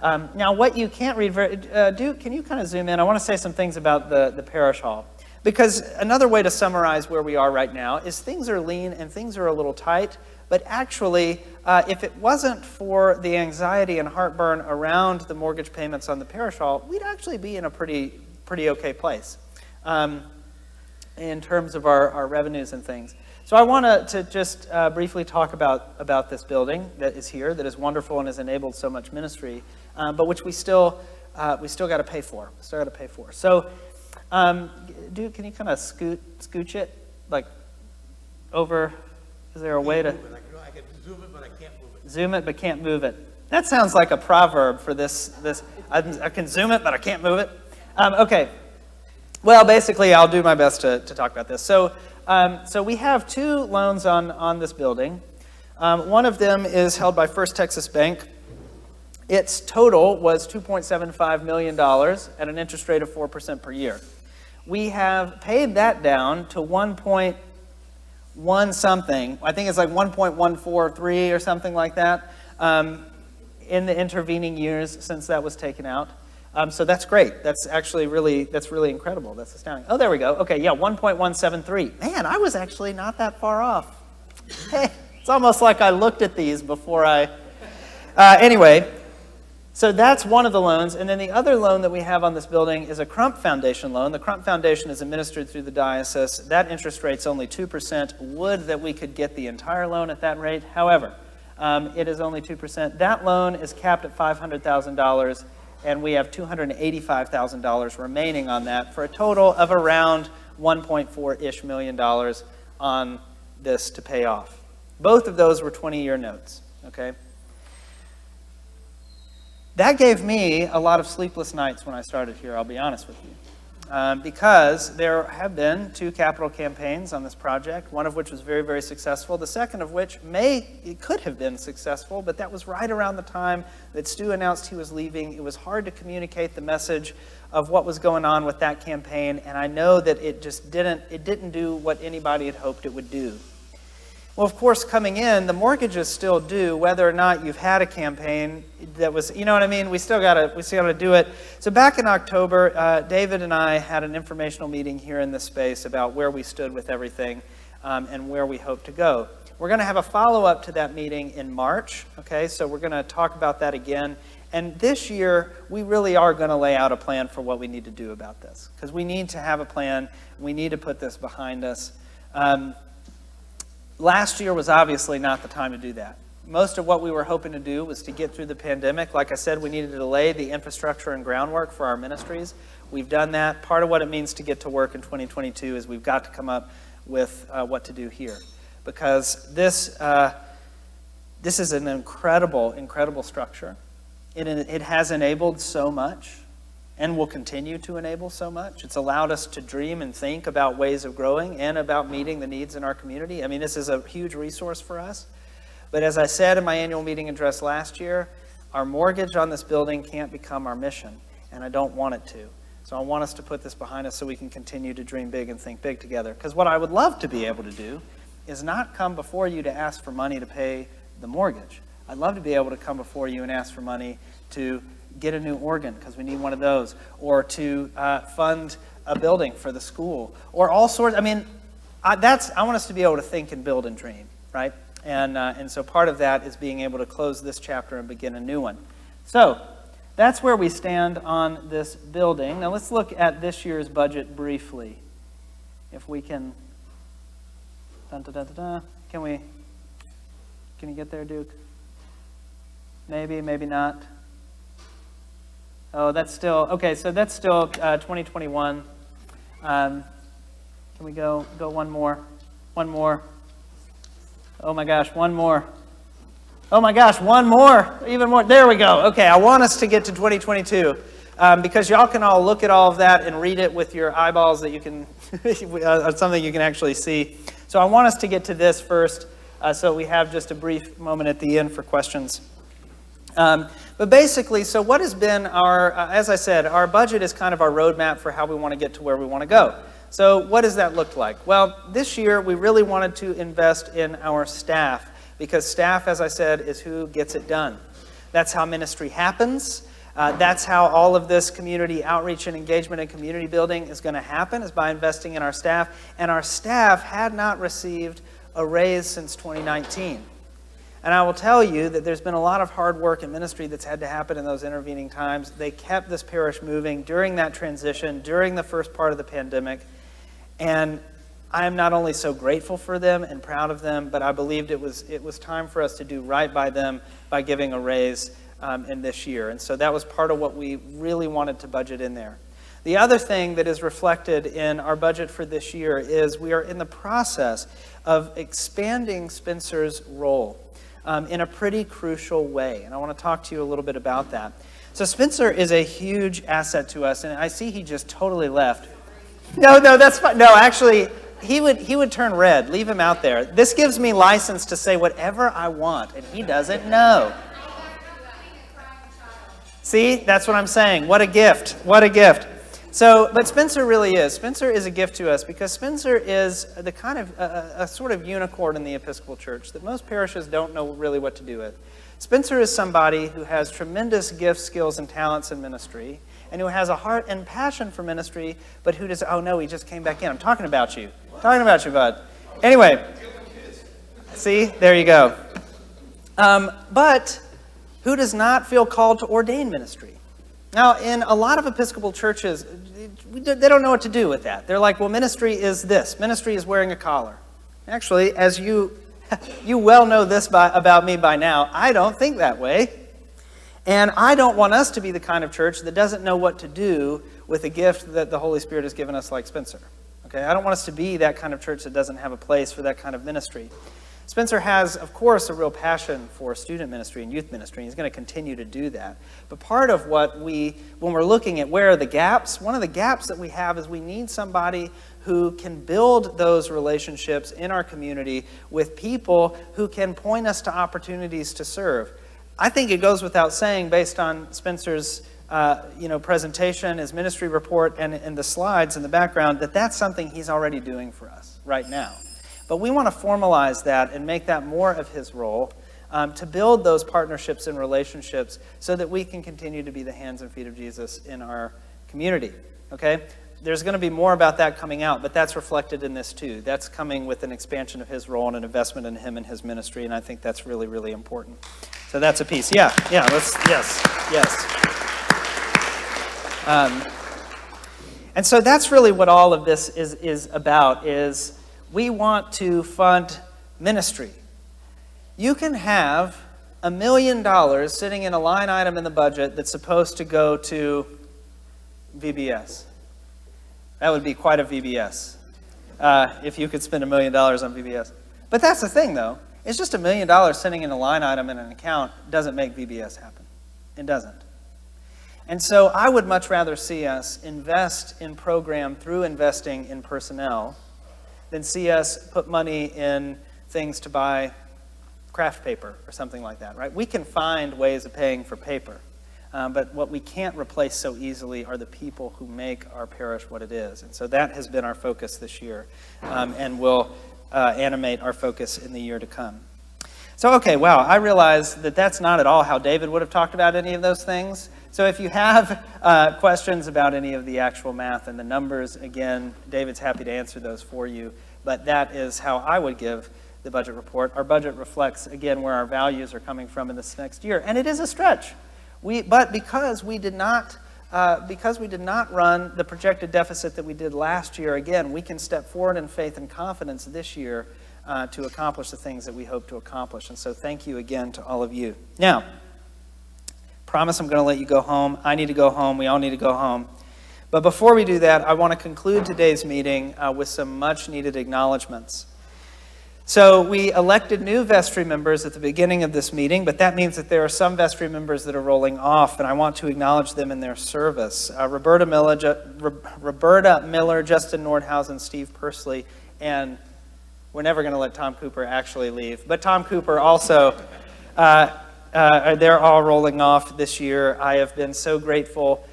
Now, what you can't read, Duke, can you kind of zoom in? I want to say some things about the parish hall. Because another way to summarize where we are right now is things are lean and things are a little tight, but actually, if it wasn't for the anxiety and heartburn around the mortgage payments on the parish hall, we'd actually be in a pretty okay place in terms of our revenues and things. So I want to just briefly talk about this building that is here, that is wonderful and has enabled so much ministry, but which we still got to pay for. So, Dude, can you kind of scooch it, like, over? Is there a way to? I can zoom it, but I can't move it. Zoom it, but can't move it. That sounds like a proverb for this. I can zoom it, but I can't move it. Okay. Well, basically, I'll do my best to talk about this. So we have two loans on this building. One of them is held by First Texas Bank. Its total was $2.75 million at an interest rate of 4% per year. We have paid that down to 1.1 something. I think it's like 1.143 or something like that in the intervening years since that was taken out. So that's great. That's actually really incredible. That's astounding. Oh, there we go. Okay, yeah, 1.173. Man, I was actually not that far off. Hey, it's almost like I looked at these before I... Anyway, so that's one of the loans. And then the other loan that we have on this building is a Crump Foundation loan. The Crump Foundation is administered through the diocese. That interest rate's only 2%. Would that we could get the entire loan at that rate. However, it is only 2%. That loan is capped at $500,000, and we have $285,000 remaining on that for a total of around $1.4-ish million on this to pay off. Both of those were 20-year notes, okay? That gave me a lot of sleepless nights when I started here, I'll be honest with you. Because there have been 2 capital campaigns on this project, one of which was very, very successful, the second of which it could have been successful, but that was right around the time that Stu announced he was leaving. It was hard to communicate the message of what was going on with that campaign, and I know that it didn't do what anybody had hoped it would do. Well, of course, coming in, the mortgages still due, whether or not you've had a campaign that was, you know what I mean? We still gotta do it. So back in October, David and I had an informational meeting here in this space about where we stood with everything and where we hope to go. We're gonna have a follow-up to that meeting in March, okay? So we're gonna talk about that again. And this year, we really are gonna lay out a plan for what we need to do about this, because we need to have a plan. We need to put this behind us. Last year was obviously not the time to do that. Most of what we were hoping to do was to get through the pandemic. Like I said, we needed to lay the infrastructure and groundwork for our ministries. We've done that. Part of what it means to get to work in 2022 is we've got to come up with what to do here. Because this is an incredible, incredible structure. It has enabled so much and will continue to enable so much. It's allowed us to dream and think about ways of growing and about meeting the needs in our community. I mean, this is a huge resource for us. But as I said in my annual meeting address last year, our mortgage on this building can't become our mission, and I don't want it to. So I want us to put this behind us so we can continue to dream big and think big together. Because what I would love to be able to do is not come before you to ask for money to pay the mortgage. I'd love to be able to come before you and ask for money to get a new organ, because we need one of those, or to fund a building for the school, or all sorts. I mean, I want us to be able to think and build and dream, right? And so part of that is being able to close this chapter and begin a new one. So that's where we stand on this building. Now let's look at this year's budget briefly, if we can. Can you get there, Duke? Maybe, maybe not. Oh, that's still, okay, so that's still 2021. Can we go one more? One more. Oh my gosh, one more. Oh my gosh, one more, even more. There we go. Okay, I want us to get to 2022 because y'all can all look at all of that and read it with your eyeballs that you can, something you can actually see. So I want us to get to this first so we have just a brief moment at the end for questions. But basically, so what has been our, as I said, our budget is kind of our roadmap for how we want to get to where we want to go. So what does that look like? Well, this year we really wanted to invest in our staff because staff, as I said, is who gets it done. That's how ministry happens. That's how all of this community outreach and engagement and community building is going to happen, is by investing in our staff. And our staff had not received a raise since 2019. And I will tell you that there's been a lot of hard work in ministry that's had to happen in those intervening times. They kept this parish moving during that transition, during the first part of the pandemic. And I am not only so grateful for them and proud of them, but I believed it was time for us to do right by them by giving a raise in this year. And so that was part of what we really wanted to budget in there. The other thing that is reflected in our budget for this year is we are in the process of expanding Spencer's role in a pretty crucial way. And I want to talk to you a little bit about that. So Spencer is a huge asset to us, and I see he just totally left. No, that's fine. No, actually, he would turn red. Leave him out there. This gives me license to say whatever I want, and he doesn't know. See, that's what I'm saying. What a gift. What a gift. But Spencer really is. Spencer is a gift to us because Spencer is the kind of a sort of unicorn in the Episcopal Church that most parishes don't know really what to do with. Spencer is somebody who has tremendous gifts, skills, and talents in ministry, and who has a heart and passion for ministry, but who does, oh no, he just came back in. I'm talking about you. Talking about you, bud. Anyway, see, there you go. But who does not feel called to ordain ministry? Now, in a lot of Episcopal churches, they don't know what to do with that. They're like, well, ministry is this. Ministry is wearing a collar. Actually, as you well know this about me by now, I don't think that way. And I don't want us to be the kind of church that doesn't know what to do with a gift that the Holy Spirit has given us like Spencer. Okay, I don't want us to be that kind of church that doesn't have a place for that kind of ministry. Spencer has, of course, a real passion for student ministry and youth ministry, and he's going to continue to do that. But part of what when we're looking at where are the gaps, one of the gaps that we have is we need somebody who can build those relationships in our community with people who can point us to opportunities to serve. I think it goes without saying, based on Spencer's presentation, his ministry report, and the slides in the background, that that's something he's already doing for us right now. But we want to formalize that and make that more of his role to build those partnerships and relationships so that we can continue to be the hands and feet of Jesus in our community, okay? There's going to be more about that coming out, but that's reflected in this too. That's coming with an expansion of his role and an investment in him and his ministry, and I think that's really, really important. So that's a piece. Yes. And so that's really what all of this is about, is we want to fund ministry. You can have $1 million sitting in a line item in the budget that's supposed to go to VBS. That would be quite a VBS, if you could spend $1 million on VBS. But that's the thing, though. It's just $1 million sitting in a line item in an account doesn't make VBS happen. It doesn't. And so I would much rather see us invest in program through investing in personnel than see us put money in things to buy craft paper or something like that, right? We can find ways of paying for paper, but what we can't replace so easily are the people who make our parish what it is. And so that has been our focus this year, and will animate our focus in the year to come. So, okay, wow, I realize that that's not at all how David would have talked about any of those things. So if you have questions about any of the actual math and the numbers, again, David's happy to answer those for you. But that is how I would give the budget report. Our budget reflects, again, where our values are coming from in this next year. And it is a stretch. But because we did not run the projected deficit that we did last year, again, we can step forward in faith and confidence this year to accomplish the things that we hope to accomplish. And so thank you again to all of you. Now, promise I'm going to let you go home. I need to go home. We all need to go home. But before we do that, I want to conclude today's meeting with some much-needed acknowledgments. So we elected new Vestry members at the beginning of this meeting, but that means that there are some Vestry members that are rolling off, and I want to acknowledge them in their service. Roberta Miller, Justin Nordhausen, Steve Pursley, and we're never going to let Tom Cooper actually leave. But Tom Cooper also, they're all rolling off this year. I have been so grateful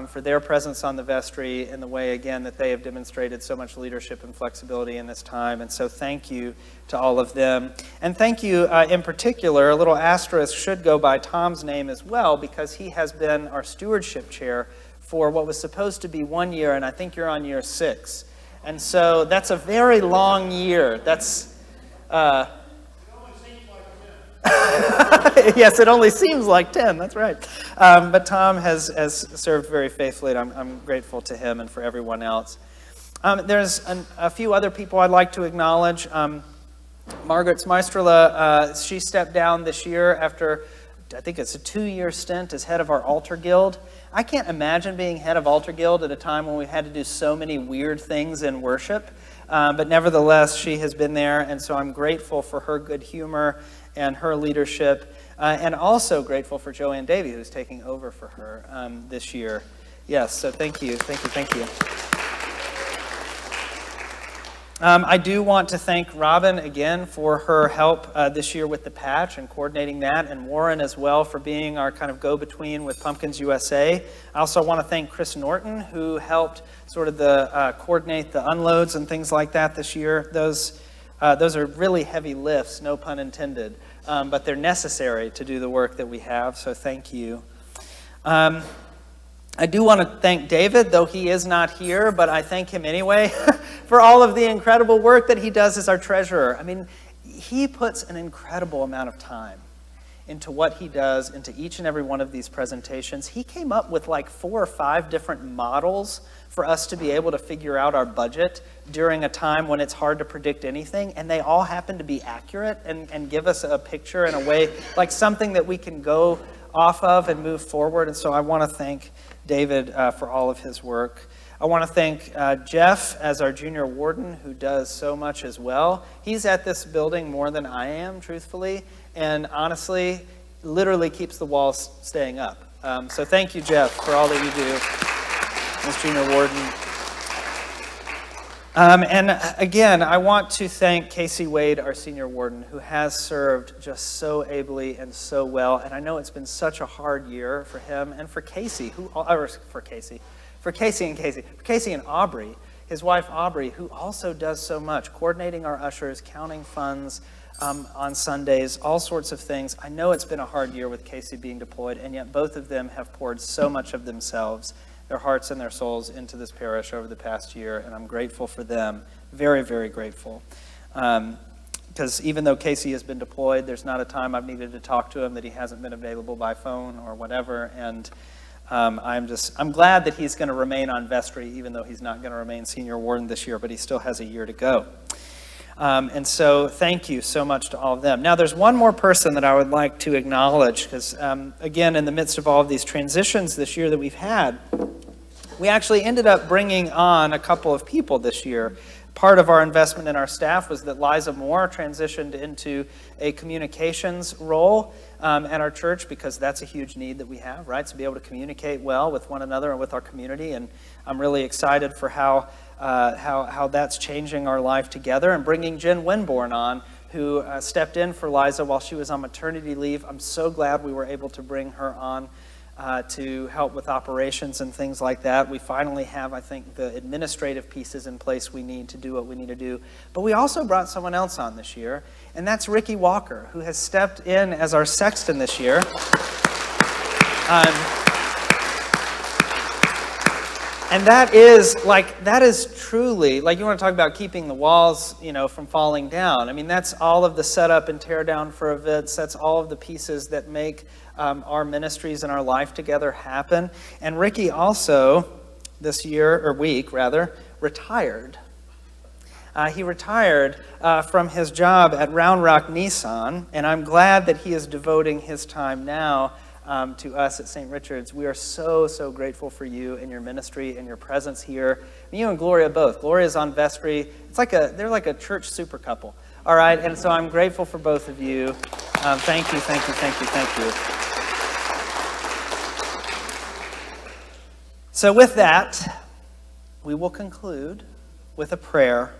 for their presence on the vestry and the way, again, that they have demonstrated so much leadership and flexibility in this time. And so thank you to all of them. And thank you in particular, a little asterisk should go by Tom's name as well, because he has been our stewardship chair for what was supposed to be 1 year, and I think you're on year 6. And so that's a very long year. That's yes, it only seems like 10, that's right. But Tom has served very faithfully, and I'm grateful to him and for everyone else. There's a few other people I'd like to acknowledge. Margaret Smeistrela, she stepped down this year after, I think it's a 2-year stint as head of our altar guild. I can't imagine being head of altar guild at a time when we had to do so many weird things in worship. But nevertheless, she has been there, and so I'm grateful for her good humor and her leadership, and also grateful for Joanne Davey, who's taking over for her this year. Yes, so thank you. I do want to thank Robin again for her help this year with the patch and coordinating that, and Warren as well for being our kind of go-between with Pumpkins USA. I also want to thank Chris Norton, who helped sort of coordinate the unloads and things like that this year. Those are really heavy lifts, no pun intended, but they're necessary to do the work that we have, so thank you. I do want to thank David, though he is not here, but I thank him anyway for all of the incredible work that he does as our treasurer. I mean, he puts an incredible amount of time into what he does, into each and every one of these presentations. He came up with like 4 or 5 different models for us to be able to figure out our budget during a time when it's hard to predict anything, and they all happen to be accurate and give us a picture in a way, like something that we can go off of and move forward. And so I want to thank David for all of his work. I want to thank Jeff as our junior warden, who does so much as well. He's at this building more than I am, truthfully, and honestly, literally keeps the walls staying up. So thank you, Jeff, for all that you do as junior warden. And again, I want to thank Casey Wade, our senior warden, who has served just so ably and so well. And I know it's been such a hard year for him and for Casey, for Casey and Aubrey, his wife Aubrey, who also does so much, coordinating our ushers, counting funds on Sundays, all sorts of things. I know it's been a hard year with Casey being deployed, and yet both of them have poured so much of themselves, their hearts and their souls, into this parish over the past year, and I'm grateful for them, very, very grateful. Because even though Casey has been deployed, there's not a time I've needed to talk to him that he hasn't been available by phone or whatever, and I'm glad that he's going to remain on Vestry, even though he's not going to remain senior warden this year, but he still has a year to go. And so thank you so much to all of them. Now, there's one more person that I would like to acknowledge, because again, in the midst of all of these transitions this year that we've had, we actually ended up bringing on a couple of people this year. Part of our investment in our staff was that Liza Moore transitioned into a communications role at our church, because that's a huge need that we have, right? To be able to communicate well with one another and with our community. And I'm really excited for how that's changing our life together. And bringing Jen Winborn on, who stepped in for Liza while she was on maternity leave. I'm so glad we were able to bring her on to help with operations and things like that. We finally have, I think, the administrative pieces in place we need to do what we need to do. But we also brought someone else on this year, and that's Ricky Walker, who has stepped in as our sexton this year. And that is truly, like, you want to talk about keeping the walls, from falling down. I mean, that's all of the setup and tear down for events. That's all of the pieces that make our ministries and our life together happen. And Ricky also, this week, retired. He retired from his job at Round Rock Nissan, and I'm glad that he is devoting his time now to us at St. Richard's. We are so, so grateful for you and your ministry and your presence here. And you and Gloria both. Gloria's on Vestry. They're like a church super couple. All right, and so I'm grateful for both of you. Thank you, thank you, thank you, thank you. So with that, we will conclude with a prayer.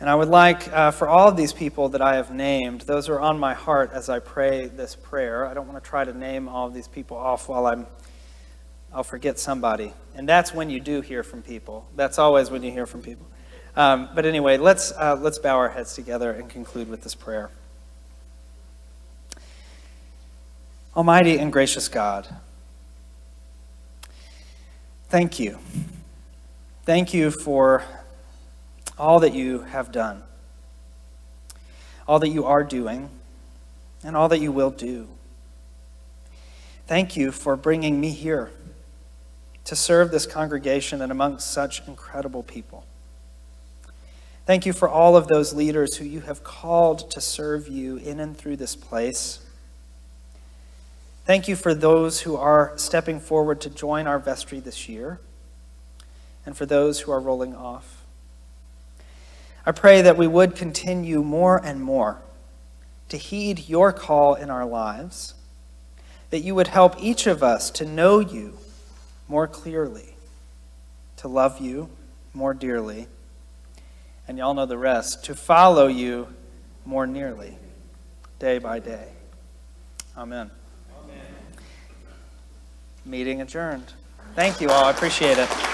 And I would like, for all of these people that I have named, those are on my heart as I pray this prayer. I don't want to try to name all of these people off while I'll forget somebody. And that's when you do hear from people. That's always when you hear from people. But anyway, let's bow our heads together and conclude with this prayer. Almighty and gracious God, thank you. Thank you for all that you have done, all that you are doing, and all that you will do. Thank you for bringing me here to serve this congregation and amongst such incredible people. Thank you for all of those leaders who you have called to serve you in and through this place. Thank you for those who are stepping forward to join our vestry this year, and for those who are rolling off. I pray that we would continue more and more to heed your call in our lives, that you would help each of us to know you more clearly, to love you more dearly, and y'all know the rest, to follow you more nearly, day by day. Amen. Meeting adjourned. Thank you all. I appreciate it.